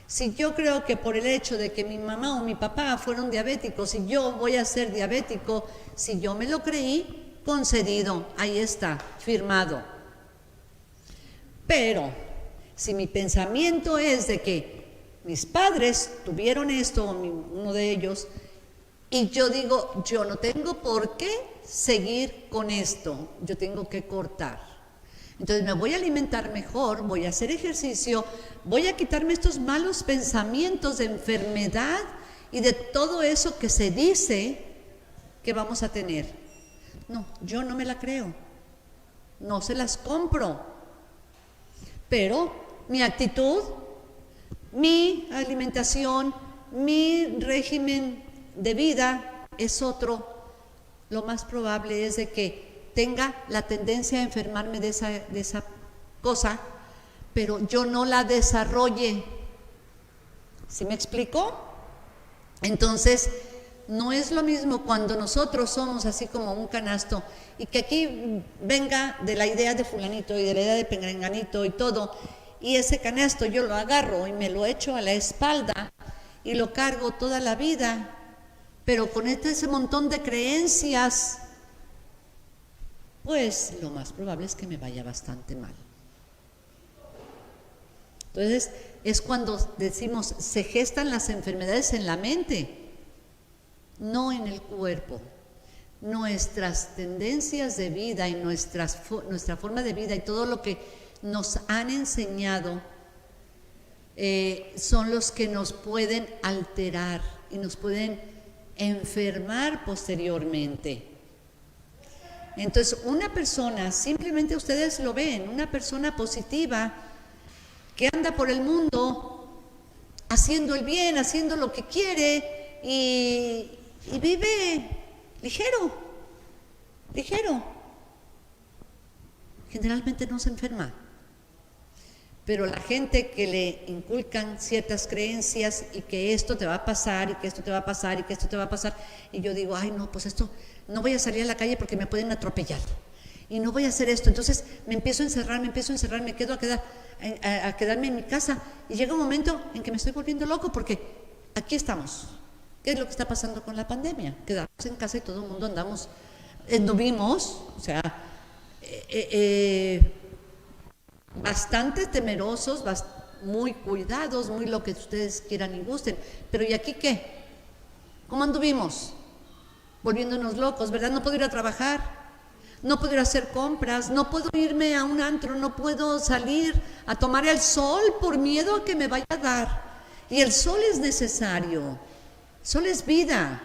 [SPEAKER 1] Si yo creo que por el hecho de que mi mamá o mi papá fueron diabéticos y yo voy a ser diabético, si yo me lo creí, concedido, ahí está, firmado. Pero si mi pensamiento es de que mis padres tuvieron esto, uno de ellos, y yo digo, yo no tengo por qué seguir con esto, yo tengo que cortar. Entonces me voy a alimentar mejor, voy a hacer ejercicio, voy a quitarme estos malos pensamientos de enfermedad y de todo eso que se dice que vamos a tener. No, yo no me la creo, no se las compro, pero mi actitud, mi alimentación, mi régimen de vida es otro. Lo más probable es de que tenga la tendencia a enfermarme de esa cosa, pero yo no la desarrolle. ¿Sí me explico? Entonces, no es lo mismo cuando nosotros somos así como un canasto y que aquí venga de la idea de fulanito y de la idea de penganito y todo, y ese canasto yo lo agarro y me lo echo a la espalda y lo cargo toda la vida, pero con ese montón de creencias, pues lo más probable es que me vaya bastante mal. Entonces, es cuando decimos, se gestan las enfermedades en la mente, no en el cuerpo. Nuestras tendencias de vida y nuestra forma de vida y todo lo que nos han enseñado son los que nos pueden alterar y nos pueden enfermar posteriormente. Entonces, una persona, simplemente ustedes lo ven, una persona positiva que anda por el mundo haciendo el bien, haciendo lo que quiere y vive ligero, generalmente no se enferma. Pero la gente que le inculcan ciertas creencias y que esto te va a pasar y que esto te va a pasar y que esto te va a pasar, y yo digo, ay no, pues esto, no voy a salir a la calle porque me pueden atropellar y no voy a hacer esto, entonces me empiezo a encerrar, me quedo a quedarme en mi casa, y llega un momento en que me estoy volviendo loco porque aquí estamos. ¿Qué es lo que está pasando con la pandemia? Quedamos en casa y todo el mundo anduvimos, o sea, bastante temerosos, muy cuidados, muy lo que ustedes quieran y gusten. Pero ¿y aquí qué? ¿Cómo anduvimos? Volviéndonos locos, ¿verdad? No puedo ir a trabajar, no puedo ir a hacer compras, no puedo irme a un antro, no puedo salir a tomar el sol por miedo a que me vaya a dar. Y el sol es necesario, el sol es vida,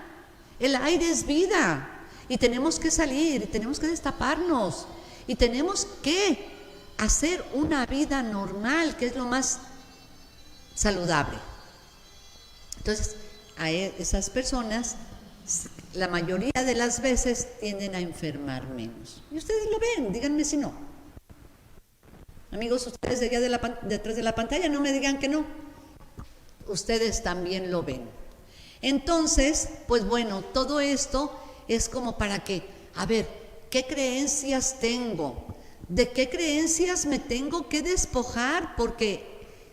[SPEAKER 1] el aire es vida. Y tenemos que salir, y tenemos que destaparnos, y tenemos que hacer una vida normal, que es lo más saludable. Entonces, a esas personas, la mayoría de las veces tienden a enfermar menos. Y ustedes lo ven, díganme si no. Amigos, ustedes de allá detrás de la pantalla, no me digan que no. Ustedes también lo ven. Entonces, pues bueno, todo esto es como para que, a ver, ¿qué creencias tengo? ¿De qué creencias me tengo que despojar? Porque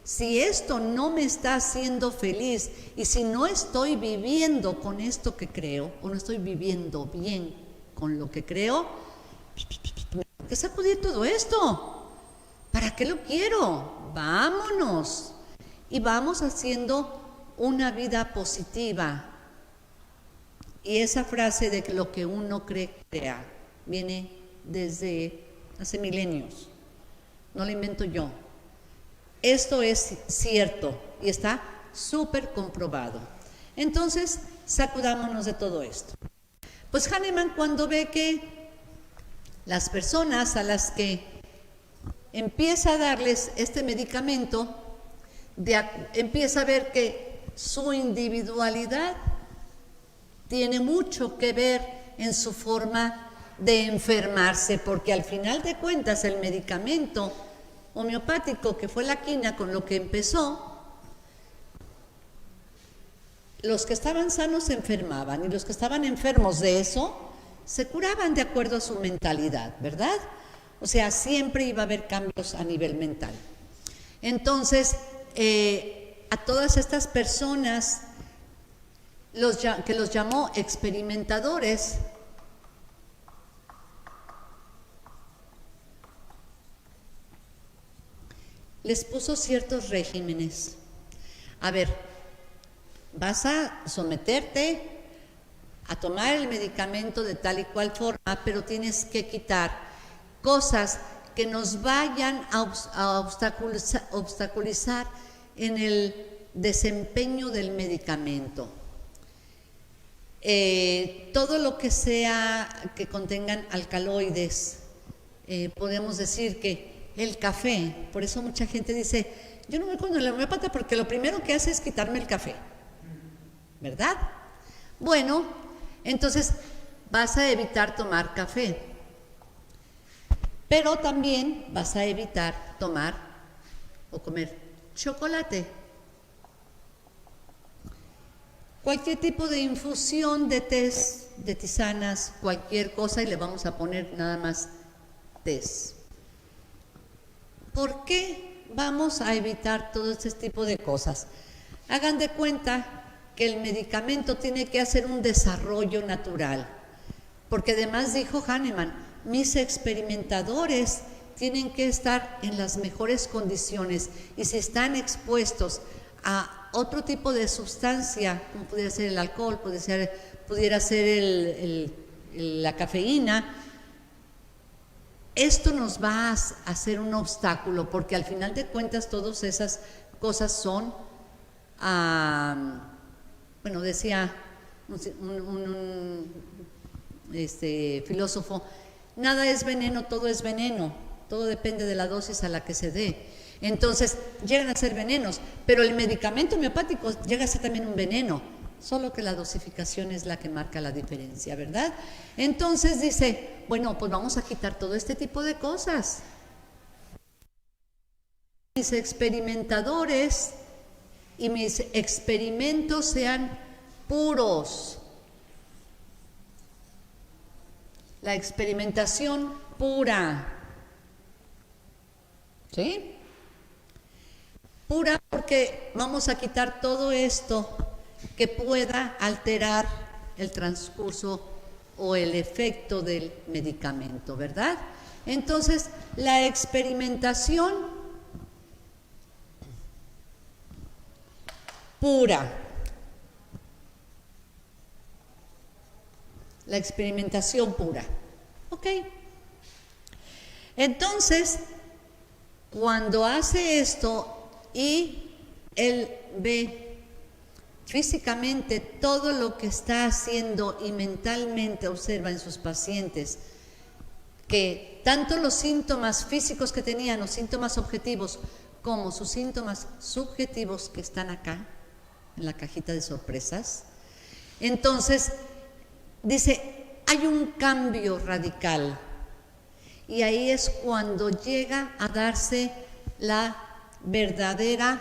[SPEAKER 1] si esto no me está haciendo feliz y si no estoy viviendo con esto que creo o no estoy viviendo bien con lo que creo, tengo que sacudir todo esto. ¿Para qué lo quiero? Vámonos y vamos haciendo una vida positiva. Y esa frase de que lo que uno cree, crea, viene desde hace milenios. No la invento yo. Esto es cierto y está súper comprobado. Entonces, sacudámonos de todo esto. Pues Hahnemann, cuando ve que las personas a las que empieza a darles este medicamento, empieza a ver que su individualidad tiene mucho que ver en su forma de enfermarse, porque al final de cuentas el medicamento homeopático, que fue la quina con lo que empezó, los que estaban sanos se enfermaban y los que estaban enfermos de eso se curaban de acuerdo a su mentalidad, ¿verdad? O sea, siempre iba a haber cambios a nivel mental. Entonces, a todas estas personas que los llamó experimentadores, les puso ciertos regímenes. A ver, vas a someterte a tomar el medicamento de tal y cual forma, pero tienes que quitar cosas que nos vayan a obstaculizar en el desempeño del medicamento. Todo lo que sea que contengan alcaloides, podemos decir que el café, por eso mucha gente dice, yo no voy con el homeópata porque lo primero que hace es quitarme el café, ¿verdad? Bueno, entonces vas a evitar tomar café, pero también vas a evitar tomar o comer chocolate. Cualquier tipo de infusión de tés, de tisanas, cualquier cosa, y le vamos a poner nada más tés. ¿Por qué vamos a evitar todo este tipo de cosas? Hagan de cuenta que el medicamento tiene que hacer un desarrollo natural, porque además dijo Hahnemann, mis experimentadores tienen que estar en las mejores condiciones y si están expuestos a otro tipo de sustancia, como pudiera ser el alcohol, pudiera ser la cafeína, esto nos va a hacer un obstáculo, porque al final de cuentas todas esas cosas son, bueno, decía un filósofo, nada es veneno, todo es veneno, todo depende de la dosis a la que se dé. Entonces, llegan a ser venenos, pero el medicamento homeopático llega a ser también un veneno, solo que la dosificación es la que marca la diferencia, ¿verdad? Entonces dice, bueno, pues vamos a quitar todo este tipo de cosas. Mis experimentadores y mis experimentos sean puros. La experimentación pura. ¿Sí? Pura porque vamos a quitar todo esto que pueda alterar el transcurso o el efecto del medicamento, ¿verdad? Entonces, la experimentación pura, la experimentación pura, ¿ok? Entonces, cuando hace esto y él ve físicamente todo lo que está haciendo y mentalmente observa en sus pacientes, que tanto los síntomas físicos que tenían, los síntomas objetivos, como sus síntomas subjetivos que están acá, en la cajita de sorpresas, entonces dice, hay un cambio radical. Y ahí es cuando llega a darse la verdadera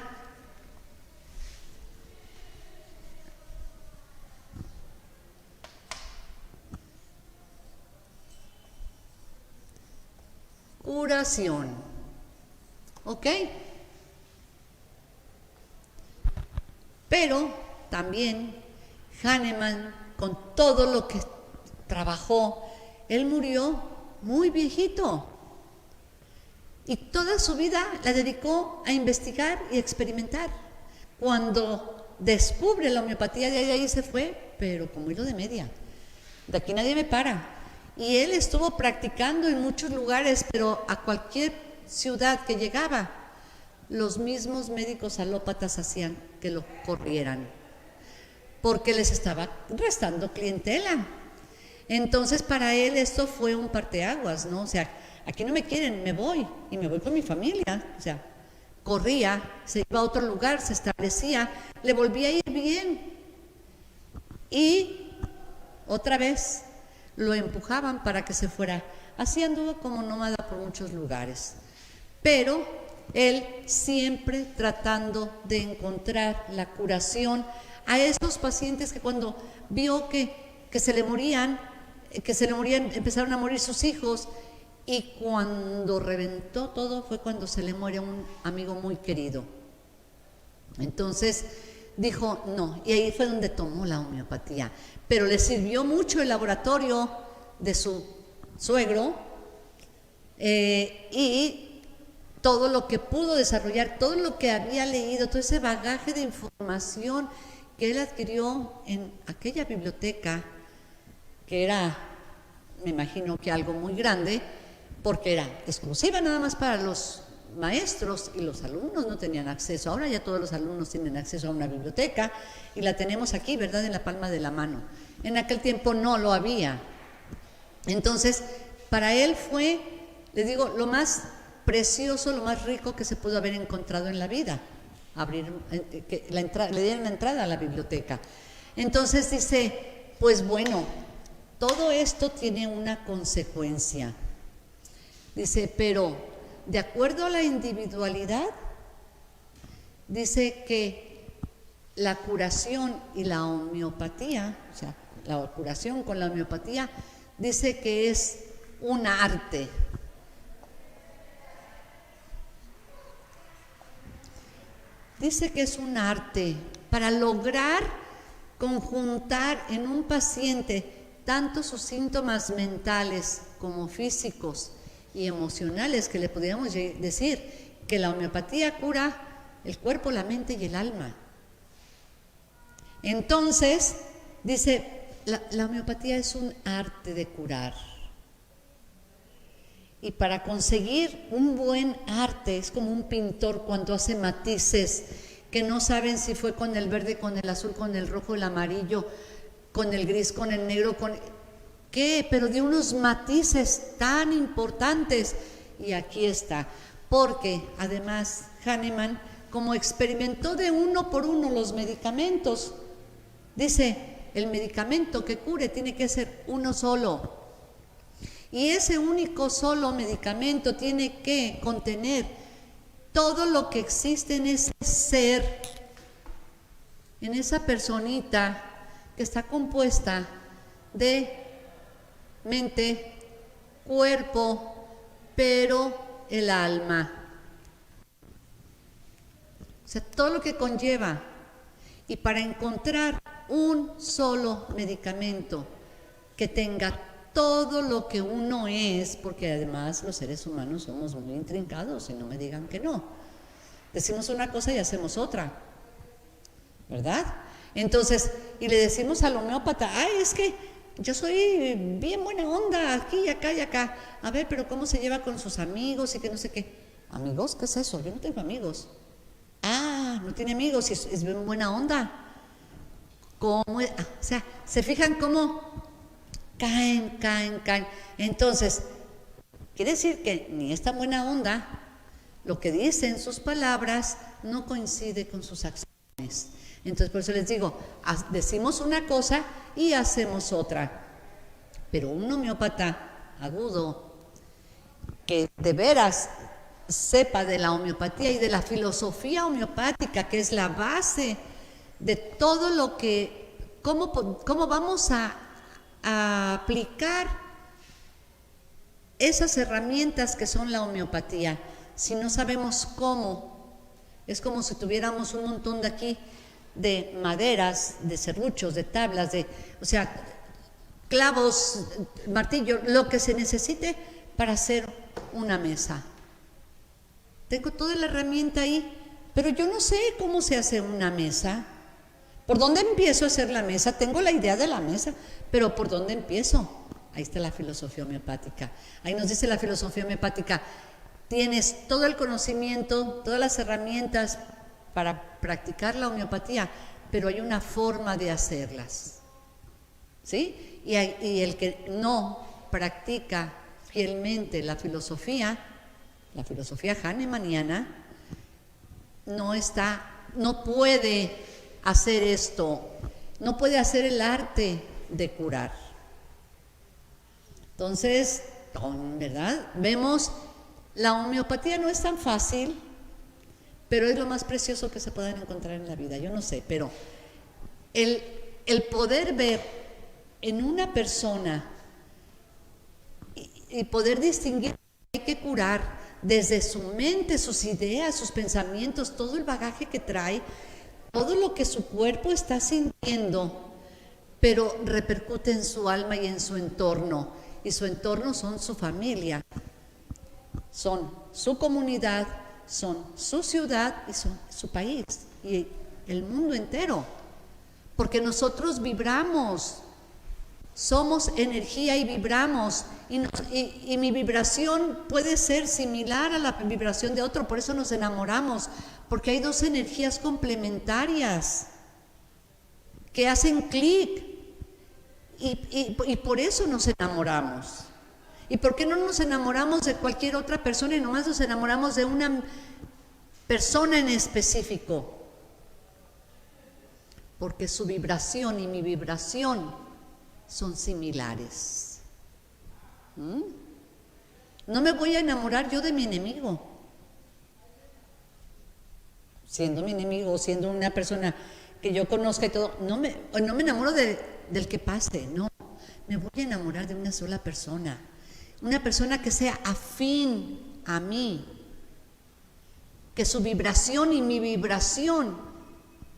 [SPEAKER 1] curación. ¿Ok? Pero también Hahnemann, con todo lo que trabajó, él murió muy viejito y toda su vida la dedicó a investigar y experimentar. Cuando descubre la homeopatía, de ahí se fue, pero como hilo de media. De aquí nadie me para. Y él estuvo practicando en muchos lugares, pero a cualquier ciudad que llegaba, los mismos médicos alópatas hacían que lo corrieran, porque les estaba restando clientela. Entonces para él esto fue un parteaguas, ¿no? O sea, aquí no me quieren, me voy, y me voy con mi familia. O sea, corría, se iba a otro lugar, se establecía, le volvía a ir bien. Y otra vez lo empujaban para que se fuera. Así anduvo como nómada por muchos lugares. Pero él siempre tratando de encontrar la curación a esos pacientes que cuando vio que se le morían, empezaron a morir sus hijos, y cuando reventó todo fue cuando se le muere un amigo muy querido. Entonces dijo no, y ahí fue donde tomó la homeopatía, pero le sirvió mucho el laboratorio de su suegro, y todo lo que pudo desarrollar, todo lo que había leído, todo ese bagaje de información que él adquirió en aquella biblioteca, que era, me imagino que algo muy grande, porque era exclusiva nada más para los maestros y los alumnos no tenían acceso. Ahora ya todos los alumnos tienen acceso a una biblioteca y la tenemos aquí, ¿verdad?, en la palma de la mano. En aquel tiempo no lo había. Entonces, para él fue, le digo, lo más precioso, lo más rico que se pudo haber encontrado en la vida, que le dieran la entrada a la biblioteca. Entonces dice, pues bueno, todo esto tiene una consecuencia. Dice, pero de acuerdo a la individualidad, dice que la curación y la homeopatía, o sea, la curación con la homeopatía, dice que es un arte. Dice que es un arte para lograr conjuntar en un paciente tanto sus síntomas mentales como físicos y emocionales, que le podríamos decir que la homeopatía cura el cuerpo, la mente y el alma. Entonces, dice, la homeopatía es un arte de curar. Y para conseguir un buen arte, es como un pintor cuando hace matices, que no saben si fue con el verde, con el azul, con el rojo, el amarillo, con el gris, con el negro, con ¿qué? Pero de unos matices tan importantes. Y aquí está, porque además Hahnemann, como experimentó de uno por uno los medicamentos, dice, el medicamento que cure tiene que ser uno solo. Y ese único solo medicamento tiene que contener todo lo que existe en ese ser, en esa personita que está compuesta de mente, cuerpo, pero el alma. O sea, todo lo que conlleva. Y para encontrar un solo medicamento que tenga todo lo que uno es, porque además los seres humanos somos muy intrincados y no me digan que no. Decimos una cosa y hacemos otra, ¿verdad? Entonces, y le decimos al homeópata, ay, es que yo soy bien buena onda, aquí y acá y acá. A ver, pero ¿cómo se lleva con sus amigos y que no sé qué? ¿Amigos? ¿Qué es eso? Yo no tengo amigos. Ah, no tiene amigos y es bien buena onda. ¿Cómo es? O sea, ¿se fijan cómo caen? Entonces, quiere decir que ni es tan buena onda, lo que dice en sus palabras no coincide con sus acciones. Entonces, por eso les digo, decimos una cosa y hacemos otra. Pero un homeópata agudo, que de veras sepa de la homeopatía y de la filosofía homeopática, que es la base de todo lo que, cómo vamos a aplicar esas herramientas que son la homeopatía. Si no sabemos cómo, es como si tuviéramos un montón de aquí de maderas, de serruchos, de tablas, o sea, clavos, martillo, lo que se necesite para hacer una mesa. Tengo toda la herramienta ahí, pero yo no sé cómo se hace una mesa. ¿Por dónde empiezo a hacer la mesa? Tengo la idea de la mesa, pero ¿por dónde empiezo? Ahí está la filosofía homeopática. Ahí nos dice la filosofía homeopática, tienes todo el conocimiento, todas las herramientas para practicar la homeopatía, pero hay una forma de hacerlas, ¿sí? Y el que no practica fielmente la filosofía hahnemanniana, no puede hacer esto, no puede hacer el arte de curar. Entonces, ¿verdad? Vemos, la homeopatía no es tan fácil, pero es lo más precioso que se pueden encontrar en la vida. Yo no sé, pero el poder ver en una persona y poder distinguir que hay que curar desde su mente, sus ideas, sus pensamientos, todo el bagaje que trae, todo lo que su cuerpo está sintiendo, pero repercute en su alma y en su entorno. Y su entorno son su familia, son su comunidad, son su ciudad y son su país y el mundo entero. Porque nosotros vibramos, somos energía y vibramos. Y mi vibración puede ser similar a la vibración de otro, por eso nos enamoramos, porque hay dos energías complementarias que hacen clic. Y por eso nos enamoramos. ¿Y por qué no nos enamoramos de cualquier otra persona y nomás nos enamoramos de una persona en específico? Porque su vibración y mi vibración son similares. No me voy a enamorar yo de mi enemigo. Siendo mi enemigo, siendo una persona que yo conozca y todo, no me enamoro del que pase, no. Me voy a enamorar de una sola persona. Una persona que sea afín a mí, que su vibración y mi vibración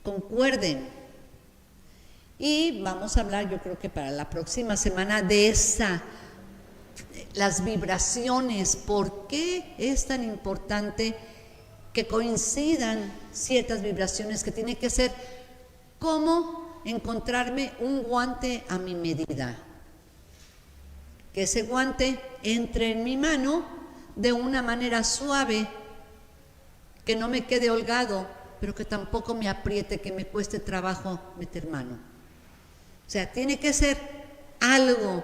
[SPEAKER 1] concuerden. Y vamos a hablar, yo creo que para la próxima semana, de las vibraciones, por qué es tan importante que coincidan ciertas vibraciones, que tiene que ser como encontrarme un guante a mi medida. Que ese guante entre en mi mano de una manera suave, que no me quede holgado, pero que tampoco me apriete, que me cueste trabajo meter mano. O sea, tiene que ser algo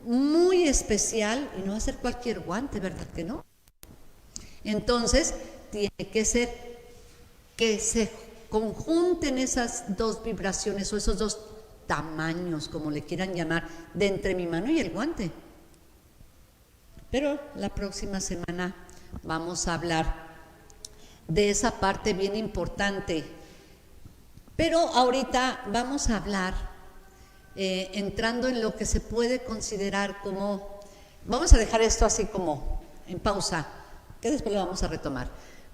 [SPEAKER 1] muy especial y no va a ser cualquier guante, ¿verdad que no? Entonces, tiene que ser que se conjunten esas dos vibraciones o esos dos tamaños, como le quieran llamar, de entre mi mano y el guante. Pero la próxima semana vamos a hablar de esa parte bien importante. Pero ahorita vamos a hablar, entrando en lo que se puede considerar como, vamos a dejar esto así como en pausa, que después lo vamos a retomar.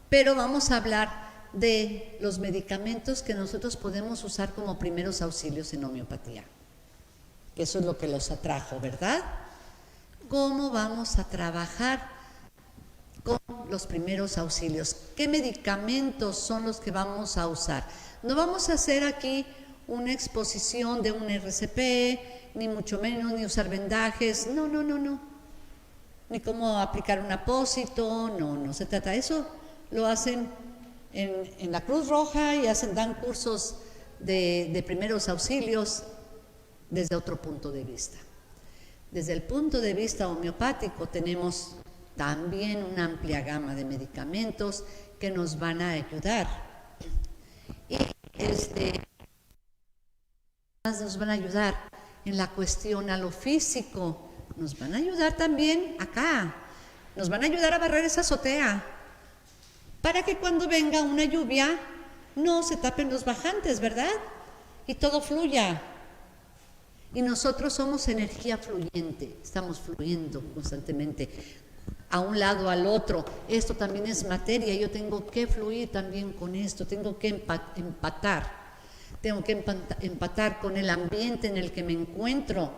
[SPEAKER 1] Pero vamos a hablar de los medicamentos que nosotros podemos usar como primeros auxilios en homeopatía. Que eso es lo que los atrajo, ¿verdad? cómo vamos a trabajar con los primeros auxilios. ¿Qué medicamentos son los que vamos a usar? No vamos a hacer aquí una exposición de un RCP, ni mucho menos, ni usar vendajes, no. Ni cómo aplicar un apósito, no se trata de eso. Lo hacen en la Cruz Roja y dan cursos de primeros auxilios desde otro punto de vista. Desde el punto de vista homeopático tenemos también una amplia gama de medicamentos que nos van a ayudar. Y nos van a ayudar en la cuestión a lo físico, nos van a ayudar también acá, nos van a ayudar a barrer esa azotea, para que cuando venga una lluvia no se tapen los bajantes, ¿verdad? Y todo fluya. Y nosotros somos energía fluyente, estamos fluyendo constantemente, a un lado, al otro. Esto también es materia, yo tengo que fluir también con esto, tengo que empatar. Tengo que empatar con el ambiente en el que me encuentro.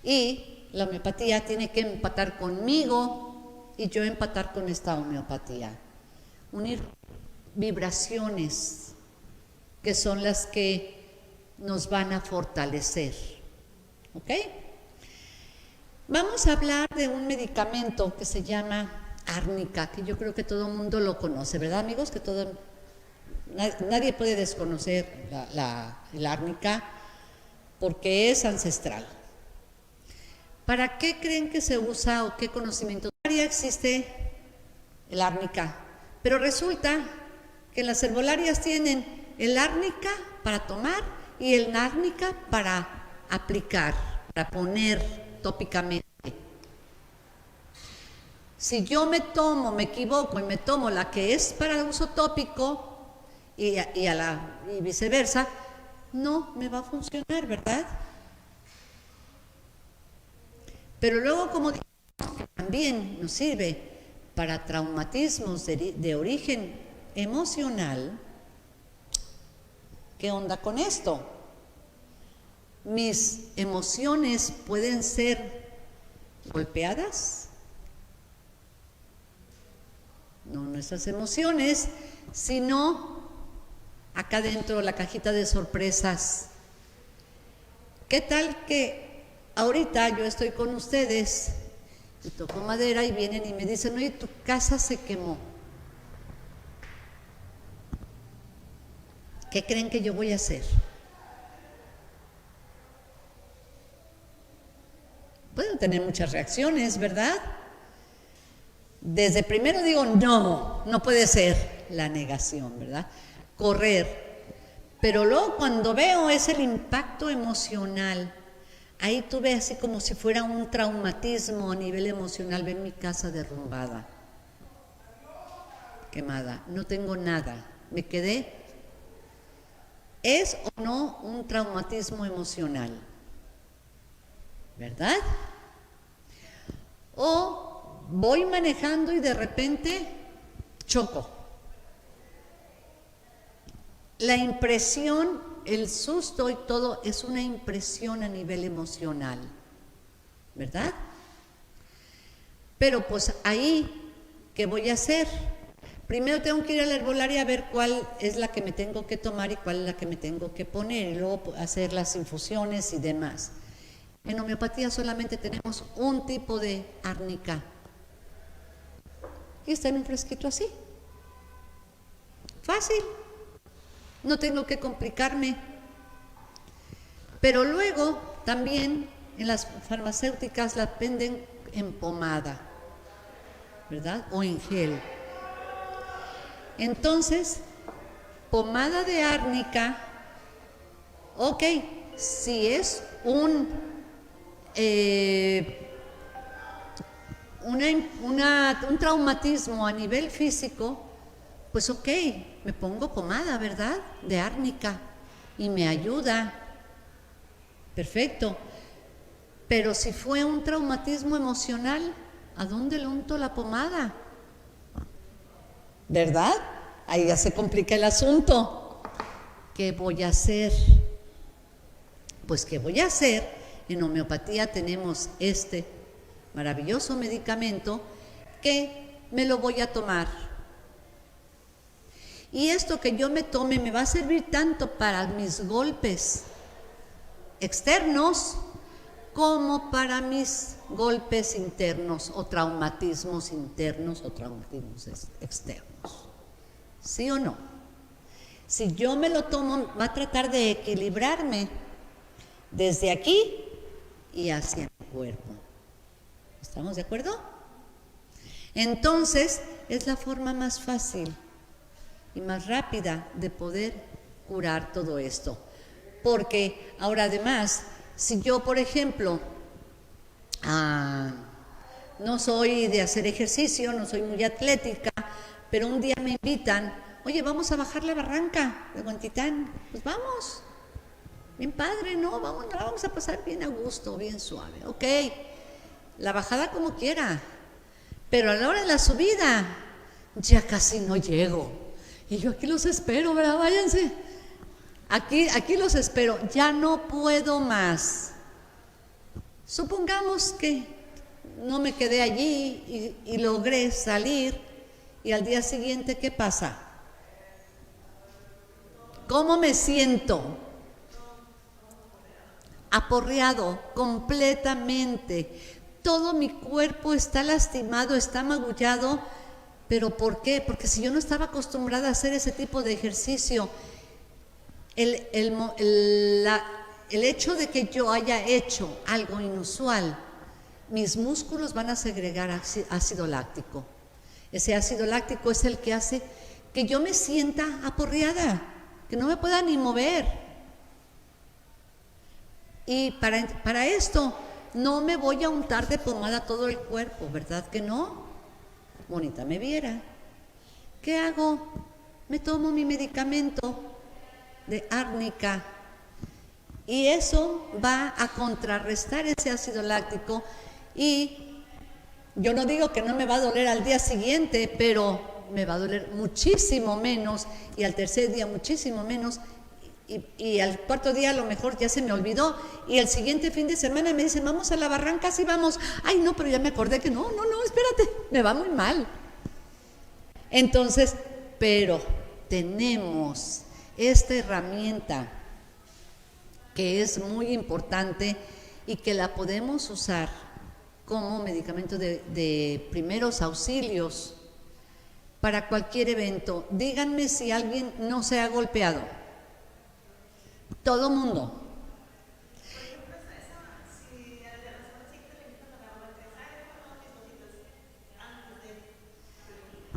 [SPEAKER 1] Y la homeopatía tiene que empatar conmigo y yo empatar con esta homeopatía. Unir vibraciones que son las que nos van a fortalecer. ¿Ok? Vamos a hablar de un medicamento que se llama árnica, que yo creo que todo el mundo lo conoce, ¿verdad, amigos? Que nadie puede desconocer el árnica porque es ancestral. ¿Para qué creen que se usa o qué conocimiento? Ya existe el árnica, pero resulta que las herbolarias tienen el árnica para tomar y el árnica para aplicar, para poner tópicamente. Si yo me equivoco y me tomo la que es para uso tópico y viceversa, no me va a funcionar, ¿verdad? Pero luego, como dijimos, que también nos sirve para traumatismos de origen emocional, ¿qué onda con esto? Mis emociones pueden ser golpeadas. No nuestras emociones, sino acá dentro la cajita de sorpresas. ¿Qué tal que ahorita yo estoy con ustedes y toco madera y vienen y me dicen, oye, tu casa se quemó? ¿Qué creen que yo voy a hacer? Pueden tener muchas reacciones, ¿verdad? Desde primero digo, no puede ser, la negación, ¿verdad? Correr. Pero luego cuando veo es el impacto emocional. Ahí tuve así como si fuera un traumatismo a nivel emocional. Ven mi casa derrumbada, quemada, no tengo nada, me quedé. ¿Es o no un traumatismo emocional? ¿Verdad? O voy manejando y de repente choco. La impresión, el susto y todo es una impresión a nivel emocional, ¿verdad? Pero pues ahí, ¿qué voy a hacer? Primero tengo que ir a la herbolaria a ver cuál es la que me tengo que tomar y cuál es la que me tengo que poner, y luego hacer las infusiones y demás. En homeopatía solamente tenemos un tipo de árnica y está en un fresquito así. Fácil, no tengo que complicarme. Pero luego también en las farmacéuticas la venden en pomada, ¿verdad? O en gel. Entonces, pomada de árnica, ok, si es un traumatismo a nivel físico, pues ok, me pongo pomada, ¿verdad? De árnica y me ayuda. Perfecto. Pero si fue un traumatismo emocional, ¿a dónde le unto la pomada? ¿Verdad? Ahí ya se complica el asunto. ¿Qué voy a hacer? Pues ¿qué voy a hacer? En homeopatía tenemos este maravilloso medicamento que me lo voy a tomar. Y esto que yo me tome me va a servir tanto para mis golpes externos como para mis golpes internos o traumatismos internos o traumatismos externos. ¿Sí o no? Si yo me lo tomo, va a tratar de equilibrarme desde aquí y hacia mi cuerpo. ¿Estamos de acuerdo? Entonces, es la forma más fácil y más rápida de poder curar todo esto. Porque ahora además, si yo, por ejemplo, no soy de hacer ejercicio, no soy muy atlética, pero un día me invitan, oye, vamos a bajar la barranca de Huentitán, pues vamos, bien padre, ¿no? Vamos a pasar bien a gusto, bien suave, ok, la bajada como quiera, pero a la hora de la subida ya casi no llego, y yo aquí los espero, ¿verdad? Váyanse, aquí los espero, ya no puedo más. Supongamos que no me quedé allí y logré salir, y al día siguiente, ¿qué pasa? ¿Cómo me siento? Aporreado completamente. Todo mi cuerpo está lastimado, está magullado. ¿Pero por qué? Porque si yo no estaba acostumbrada a hacer ese tipo de ejercicio, el hecho de que yo haya hecho algo inusual, mis músculos van a segregar ácido láctico. Ese ácido láctico es el que hace que yo me sienta aporreada, que no me pueda ni mover. Y para esto no me voy a untar de pomada todo el cuerpo, ¿verdad que no? Bonita me viera. ¿Qué hago? Me tomo mi medicamento de árnica y eso va a contrarrestar ese ácido láctico, y yo no digo que no me va a doler al día siguiente, pero me va a doler muchísimo menos, y al tercer día muchísimo menos, y al cuarto día a lo mejor ya se me olvidó, y el siguiente fin de semana me dicen, vamos a la barranca, sí vamos. Ay, no, pero ya me acordé que no, espérate, me va muy mal. Entonces, pero tenemos esta herramienta que es muy importante y que la podemos usar como medicamento de primeros auxilios para cualquier evento. Díganme si alguien no se ha golpeado. Todo mundo.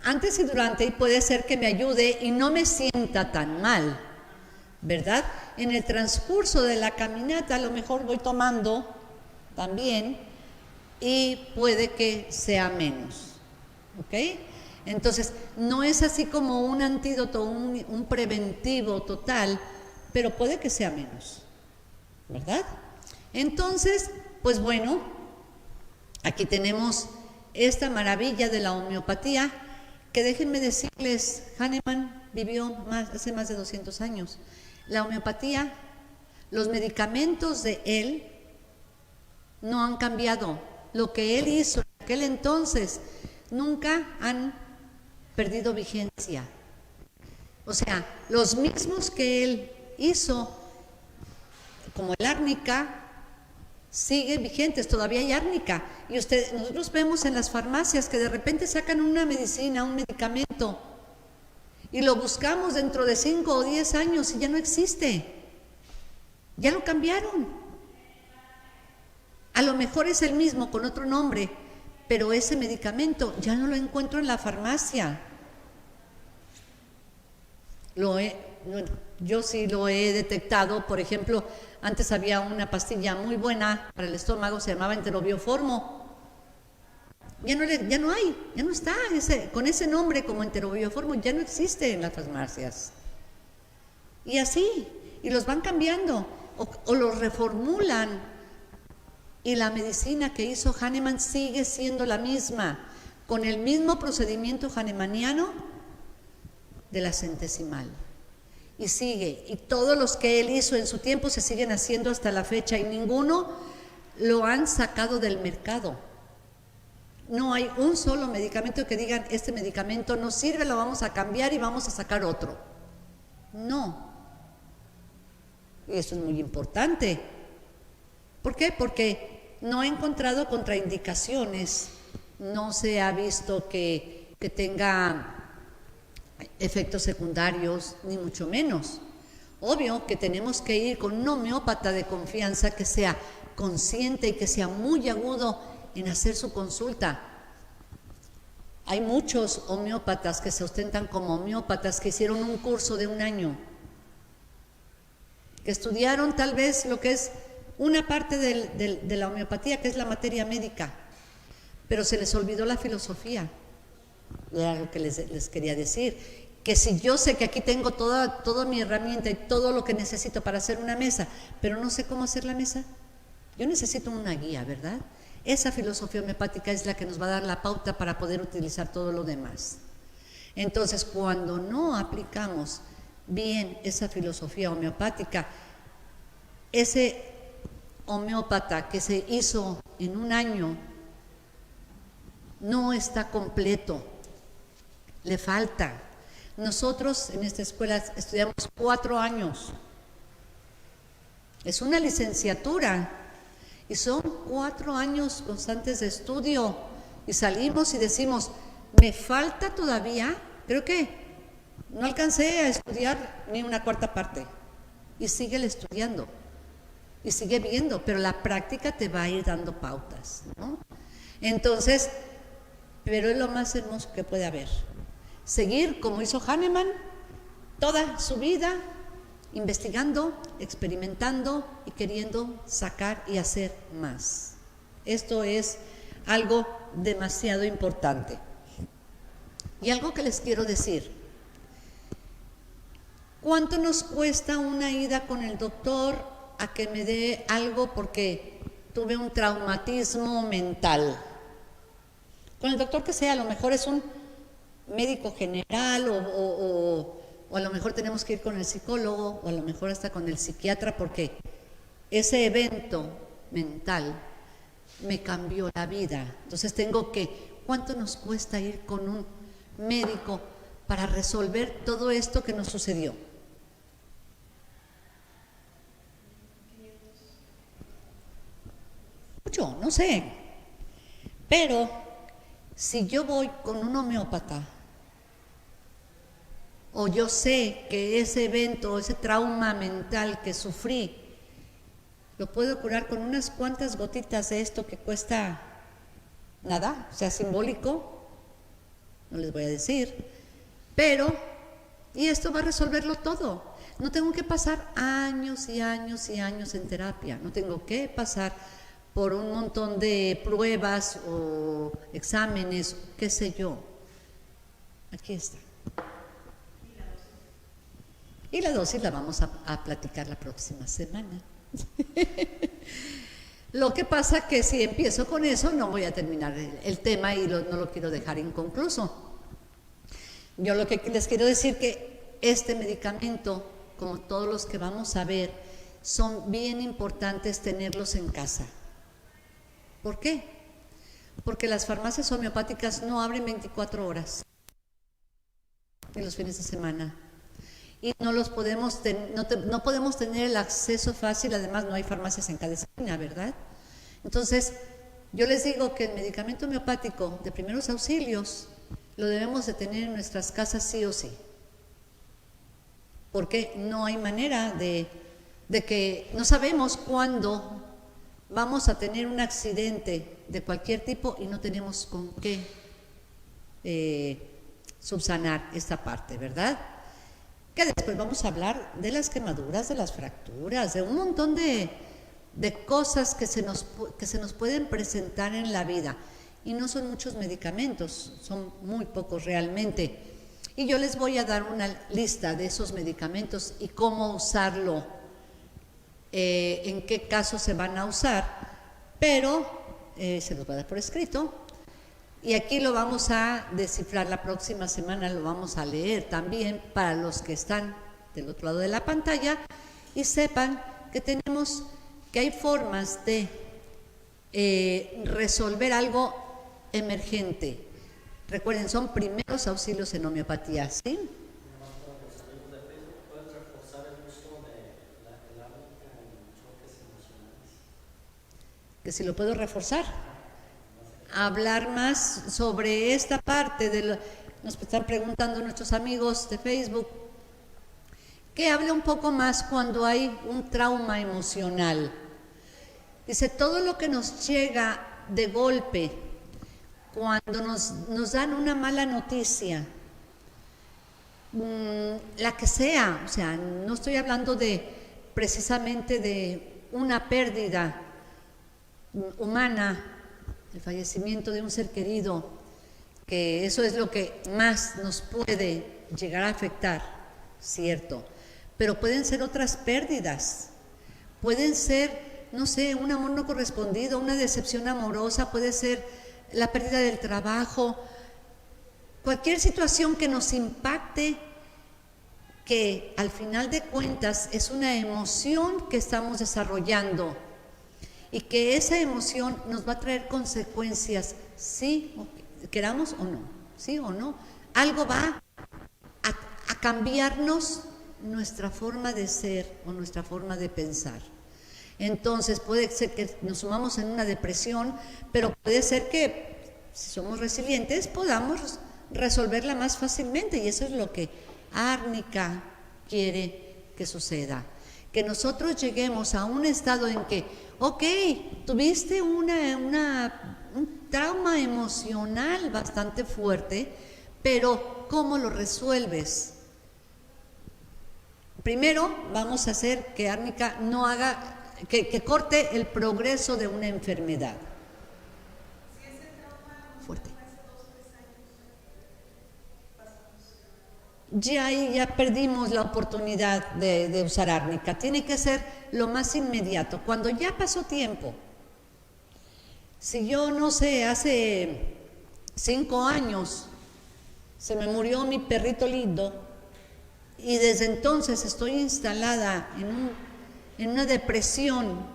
[SPEAKER 1] Antes y durante, y puede ser que me ayude y no me sienta tan mal, ¿verdad? En el transcurso de la caminata a lo mejor voy tomando también y puede que sea menos, ¿ok? Entonces, no es así como un antídoto, un preventivo total, pero puede que sea menos, ¿verdad? Entonces, pues bueno, aquí tenemos esta maravilla de la homeopatía, que déjenme decirles, Hahnemann vivió hace más de 200 años. La homeopatía, los medicamentos de él no han cambiado. Lo que él hizo en aquel entonces nunca han perdido vigencia. O sea, los mismos que él hizo, como el árnica, siguen vigentes, todavía hay árnica. Y nosotros vemos en las farmacias que de repente sacan una medicina, un medicamento, y lo buscamos dentro de 5 o 10 años y ya no existe. Ya lo cambiaron. A lo mejor es el mismo con otro nombre, pero ese medicamento ya no lo encuentro en la farmacia. Yo sí lo he detectado. Por ejemplo, antes había una pastilla muy buena para el estómago, se llamaba Enterobioformo. Ya no hay, ya no está con ese nombre como Enterobioformo, ya no existe en las farmacias. Y así, y los van cambiando o los reformulan, y la medicina que hizo Hahnemann sigue siendo la misma, con el mismo procedimiento hahnemanniano de la centesimal. Y sigue, y todos los que él hizo en su tiempo se siguen haciendo hasta la fecha, y ninguno lo han sacado del mercado. No hay un solo medicamento que digan, este medicamento no sirve, lo vamos a cambiar y vamos a sacar otro. No. Y eso es muy importante. ¿Por qué? Porque no he encontrado contraindicaciones, no se ha visto que tenga efectos secundarios, ni mucho menos. Obvio que tenemos que ir con un homeópata de confianza que sea consciente y que sea muy agudo en hacer su consulta. Hay muchos homeópatas que se ostentan como homeópatas que hicieron un curso de 1 año, que estudiaron tal vez lo que es una parte de la homeopatía, que es la materia médica, pero se les olvidó la filosofía. Era lo que les quería decir, que si yo sé que aquí tengo toda mi herramienta y todo lo que necesito para hacer una mesa, pero no sé cómo hacer la mesa, yo necesito una guía, ¿verdad? Esa filosofía homeopática es la que nos va a dar la pauta para poder utilizar todo lo demás. Entonces, cuando no aplicamos bien esa filosofía homeopática, ese homeópata que se hizo en 1 año no está completo, le falta. Nosotros en esta escuela estudiamos 4 años, es una licenciatura y son 4 años constantes de estudio, y salimos y decimos, me falta todavía, creo que no alcancé a estudiar ni una 4ª parte, y sigue estudiando y sigue viendo, pero la práctica te va a ir dando pautas, ¿no? Entonces, pero es lo más hermoso que puede haber, seguir como hizo Hahnemann toda su vida, investigando, experimentando y queriendo sacar y hacer más. Esto es algo demasiado importante. Y algo que les quiero decir, ¿cuánto nos cuesta una ida con el doctor a que me dé algo porque tuve un traumatismo mental? Con el doctor que sea, a lo mejor es un médico general o a lo mejor tenemos que ir con el psicólogo o a lo mejor hasta con el psiquiatra, porque ese evento mental me cambió la vida. Entonces ¿cuánto nos cuesta ir con un médico para resolver todo esto que nos sucedió? Mucho, no sé, pero si yo voy con un homeópata, o yo sé que ese evento, ese trauma mental que sufrí, lo puedo curar con unas cuantas gotitas de esto que cuesta nada, o sea, simbólico, no les voy a decir, pero, y esto va a resolverlo todo. No tengo que pasar años y años y años en terapia, no tengo que pasar por un montón de pruebas o exámenes, qué sé yo. Aquí está. Y la dosis la vamos a platicar la próxima semana. Lo que pasa que si empiezo con eso no voy a terminar el tema y no lo quiero dejar inconcluso. Yo lo que les quiero decir que este medicamento, como todos los que vamos a ver, son bien importantes tenerlos en casa. ¿Por qué? Porque las farmacias homeopáticas no abren 24 horas en los fines de semana. Y no podemos tener el acceso fácil, además no hay farmacias en cada esquina, ¿verdad? Entonces, yo les digo que el medicamento homeopático de primeros auxilios lo debemos de tener en nuestras casas sí o sí. Porque no hay manera de que no sabemos cuándo vamos a tener un accidente de cualquier tipo y no tenemos con qué subsanar esta parte, ¿verdad? Que después vamos a hablar de las quemaduras, de las fracturas, de un montón de cosas que se nos pueden presentar en la vida. Y no son muchos medicamentos, son muy pocos realmente. Y yo les voy a dar una lista de esos medicamentos y cómo usarlo, en qué casos se van a usar, pero se los voy a dar por escrito. Y aquí lo vamos a descifrar la próxima semana, lo vamos a leer también para los que están del otro lado de la pantalla y sepan que hay formas de resolver algo emergente. Recuerden, son primeros auxilios en homeopatía, ¿sí? Que si lo puedo reforzar, hablar más sobre esta parte nos están preguntando nuestros amigos de Facebook, que hable un poco más cuando hay un trauma emocional. Dice, todo lo que nos llega de golpe, cuando nos dan una mala noticia, la que sea, o sea, no estoy hablando precisamente de una pérdida humana, el fallecimiento de un ser querido, que eso es lo que más nos puede llegar a afectar, cierto, pero pueden ser otras pérdidas, pueden ser, no sé, un amor no correspondido, una decepción amorosa, puede ser la pérdida del trabajo, cualquier situación que nos impacte, que al final de cuentas es una emoción que estamos desarrollando y que esa emoción nos va a traer consecuencias, sí, queramos o no, sí o no. Algo va a cambiarnos nuestra forma de ser o nuestra forma de pensar. Entonces puede ser que nos sumamos en una depresión, pero puede ser que si somos resilientes podamos resolverla más fácilmente, y eso es lo que Árnica quiere que suceda, que nosotros lleguemos a un estado en que, ok, tuviste un trauma emocional bastante fuerte, pero ¿cómo lo resuelves? Primero vamos a hacer que Árnica no haga, que corte el progreso de una enfermedad. Fuerte. Ya perdimos la oportunidad de usar árnica. Tiene que ser lo más inmediato. Cuando ya pasó tiempo, si yo no sé, hace 5 años se me murió mi perrito lindo y desde entonces estoy instalada en una depresión,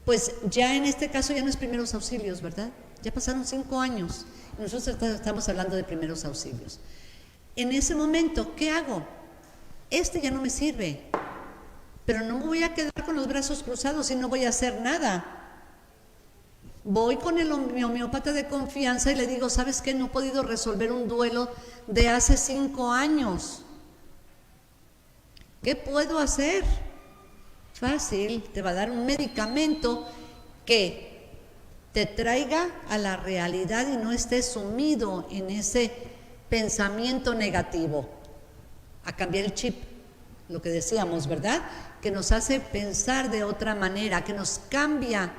[SPEAKER 1] pues ya en este caso ya no es primeros auxilios, ¿verdad? Ya pasaron 5 años y nosotros estamos hablando de primeros auxilios. En ese momento, ¿qué hago? Ya no me sirve, pero no me voy a quedar con los brazos cruzados y no voy a hacer nada. Voy con mi homeópata de confianza y le digo, ¿sabes qué? No he podido resolver un duelo de hace 5 años. ¿Qué puedo hacer? Fácil, te va a dar un medicamento que te traiga a la realidad y no estés sumido en ese pensamiento negativo, a cambiar el chip, lo que decíamos, ¿verdad? Que nos hace pensar de otra manera, que nos cambia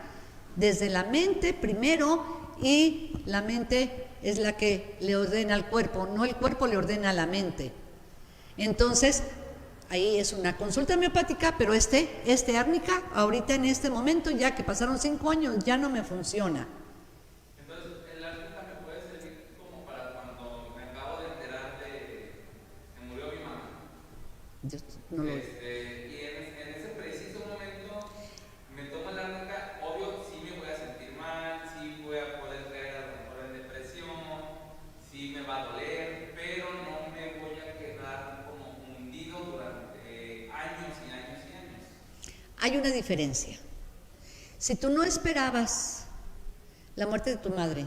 [SPEAKER 1] desde la mente primero, y la mente es la que le ordena al cuerpo, no el cuerpo le ordena a la mente. Entonces, ahí es una consulta homeopática, pero árnica, ahorita en este momento, ya que pasaron 5 años, ya no me funciona. No lo...
[SPEAKER 2] y en ese preciso momento me tomo la árnica, obvio, sí me voy a sentir mal, sí voy a poder caer a lo mejor en depresión, sí me va a doler, pero no me voy a quedar como hundido durante años y años y años.
[SPEAKER 1] Hay una diferencia. Si tú no esperabas la muerte de tu madre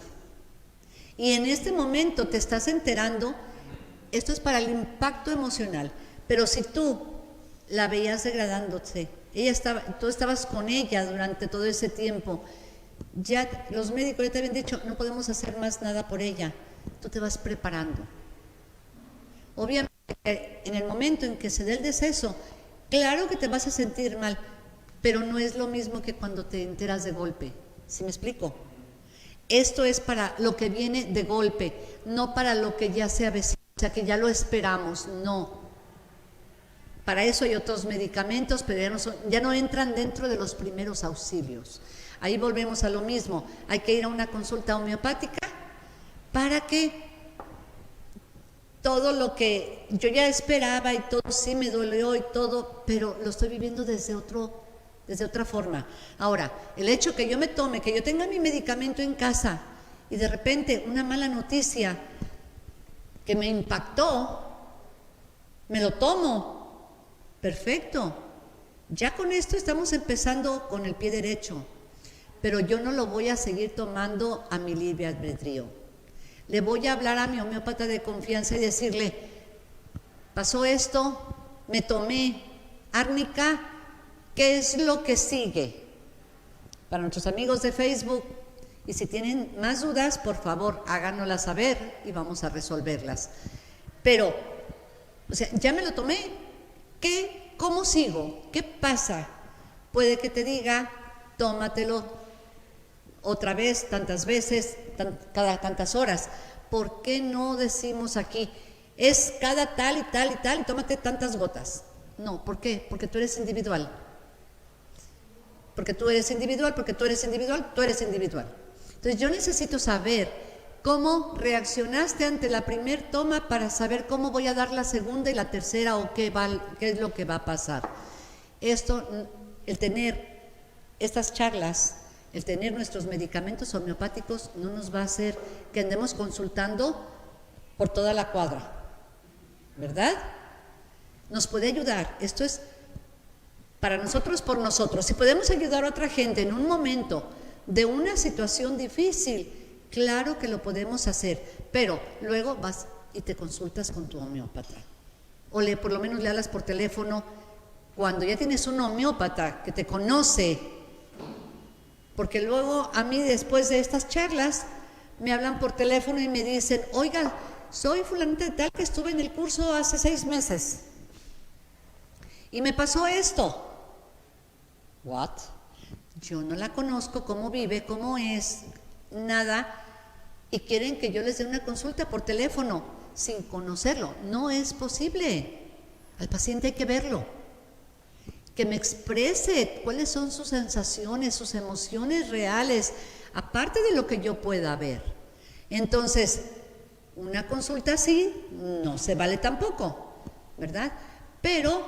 [SPEAKER 1] y en este momento te estás enterando, esto es para el impacto emocional. Pero si tú la veías degradándose, tú estabas con ella durante todo ese tiempo, ya los médicos ya te habían dicho, no podemos hacer más nada por ella, tú te vas preparando. Obviamente, en el momento en que se dé el deceso, claro que te vas a sentir mal, pero no es lo mismo que cuando te enteras de golpe. ¿Sí me explico? Esto es para lo que viene de golpe, no para lo que ya se avecina, o sea, que ya lo esperamos, no. Para eso hay otros medicamentos, pero ya no entran dentro de los primeros auxilios. Ahí volvemos a lo mismo. Hay que ir a una consulta homeopática para que todo lo que yo ya esperaba y todo sí me dolió y todo, pero lo estoy viviendo desde otro desde otra forma. Ahora, el hecho que yo me tome, que yo tenga mi medicamento en casa y de repente una mala noticia que me impactó, me lo tomo, perfecto. Ya con esto estamos empezando con el pie derecho, pero yo no lo voy a seguir tomando a mi libre albedrío. Le voy a hablar a mi homeópata de confianza y decirle, pasó esto, me tomé árnica, ¿qué es lo que sigue? Para nuestros amigos de Facebook, y si tienen más dudas, por favor, háganoslas saber y vamos a resolverlas. Pero, o sea, ya me lo tomé, ¿qué? ¿Cómo sigo? ¿Qué pasa? Puede que te diga, tómatelo otra vez, tantas veces, cada tantas horas. ¿Por qué no decimos aquí, es cada tal y tal y tal, y tómate tantas gotas? No, ¿por qué? Porque tú eres individual. Porque tú eres individual, porque tú eres individual, tú eres individual. Entonces yo necesito saber cómo reaccionaste ante la primer toma para saber cómo voy a dar la segunda y la tercera o qué es lo que va a pasar. Esto, el tener estas charlas, el tener nuestros medicamentos homeopáticos no nos va a hacer que andemos consultando por toda la cuadra, ¿verdad? Nos puede ayudar. Esto es para nosotros, por nosotros. Si podemos ayudar a otra gente en un momento de una situación difícil, claro que lo podemos hacer, pero luego vas y te consultas con tu homeópata. O por lo menos le hablas por teléfono cuando ya tienes un homeópata que te conoce. Porque luego a mí después de estas charlas me hablan por teléfono y me dicen, oiga, soy fulanita de tal que estuve en el curso hace 6 meses y me pasó esto. ¿What? Yo no la conozco, cómo vive, cómo es, nada, y quieren que yo les dé una consulta por teléfono sin conocerlo. No es posible. Al paciente hay que verlo, que me exprese cuáles son sus sensaciones, sus emociones reales, aparte de lo que yo pueda ver. Entonces, una consulta así no se vale tampoco, ¿verdad? Pero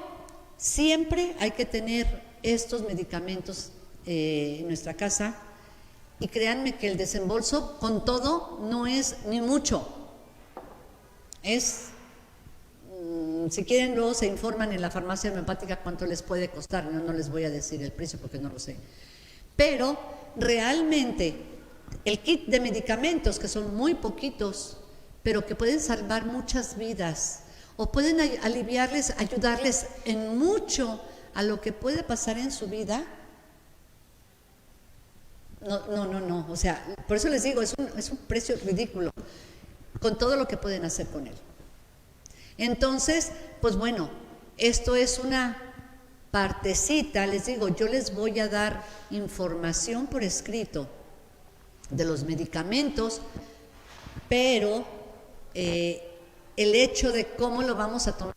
[SPEAKER 1] siempre hay que tener estos medicamentos en nuestra casa, y créanme que el desembolso con todo no es ni mucho. Es, si quieren luego se informan en la farmacia homeopática cuánto les puede costar. No les voy a decir el precio porque no lo sé. Pero realmente el kit de medicamentos, que son muy poquitos, pero que pueden salvar muchas vidas, o pueden aliviarles, ayudarles en mucho a lo que puede pasar en su vida. No, o sea, por eso les digo, es un precio ridículo con todo lo que pueden hacer con él. Entonces, pues bueno, esto es una partecita, les digo, yo les voy a dar información por escrito de los medicamentos, pero el hecho de cómo lo vamos a tomar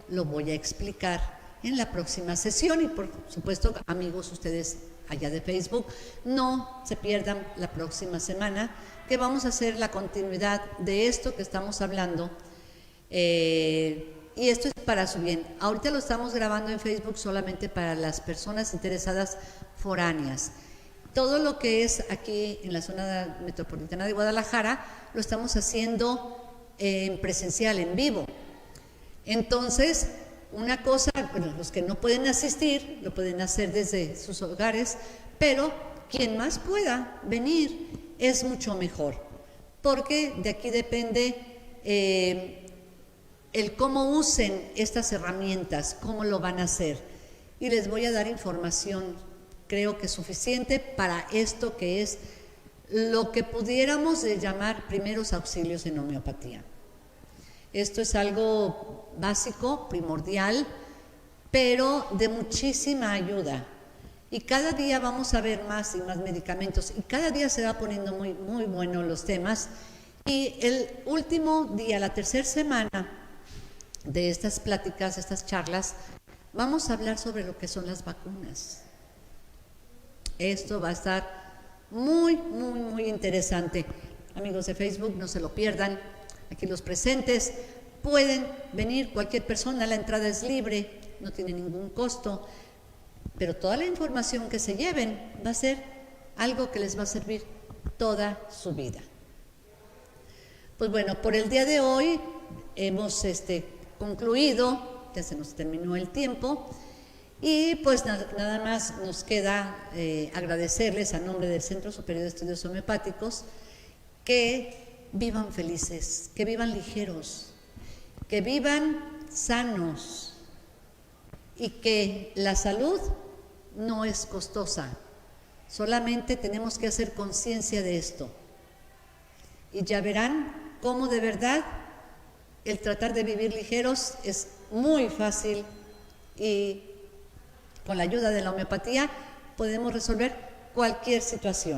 [SPEAKER 1] lo voy a explicar en la próxima sesión, y por supuesto, amigos, ustedes allá de Facebook, no se pierdan la próxima semana, que vamos a hacer la continuidad de esto que estamos hablando, y esto es para su bien. Ahorita lo estamos grabando en Facebook solamente para las personas interesadas foráneas. Todo lo que es aquí en la zona metropolitana de Guadalajara lo estamos haciendo en presencial, en vivo. Entonces, una cosa, bueno, los que no pueden asistir lo pueden hacer desde sus hogares, pero quien más pueda venir es mucho mejor, porque de aquí depende el cómo usen estas herramientas, cómo lo van a hacer. Y les voy a dar información, creo que suficiente para esto que es lo que pudiéramos llamar primeros auxilios en homeopatía. Esto es algo básico, primordial, pero de muchísima ayuda. Y cada día vamos a ver más y más medicamentos, y cada día se va poniendo muy, muy buenos los temas. Y el último día, la tercera semana de estas pláticas, estas charlas, vamos a hablar sobre lo que son las vacunas. Esto va a estar muy, muy, muy interesante. Amigos de Facebook, no se lo pierdan. Aquí los presentes pueden venir, cualquier persona, la entrada es libre, no tiene ningún costo. pero toda la información que se lleven va a ser algo que les va a servir toda su vida. Pues bueno, por el día de hoy hemos concluido, ya se nos terminó el tiempo, y pues nada más nos queda agradecerles a nombre del Centro Superior de Estudios Homeopáticos que vivan felices, que vivan ligeros, que vivan sanos y que la salud no es costosa, solamente tenemos que hacer conciencia de esto y ya verán cómo de verdad el tratar de vivir ligeros es muy fácil y con la ayuda de la homeopatía podemos resolver cualquier situación.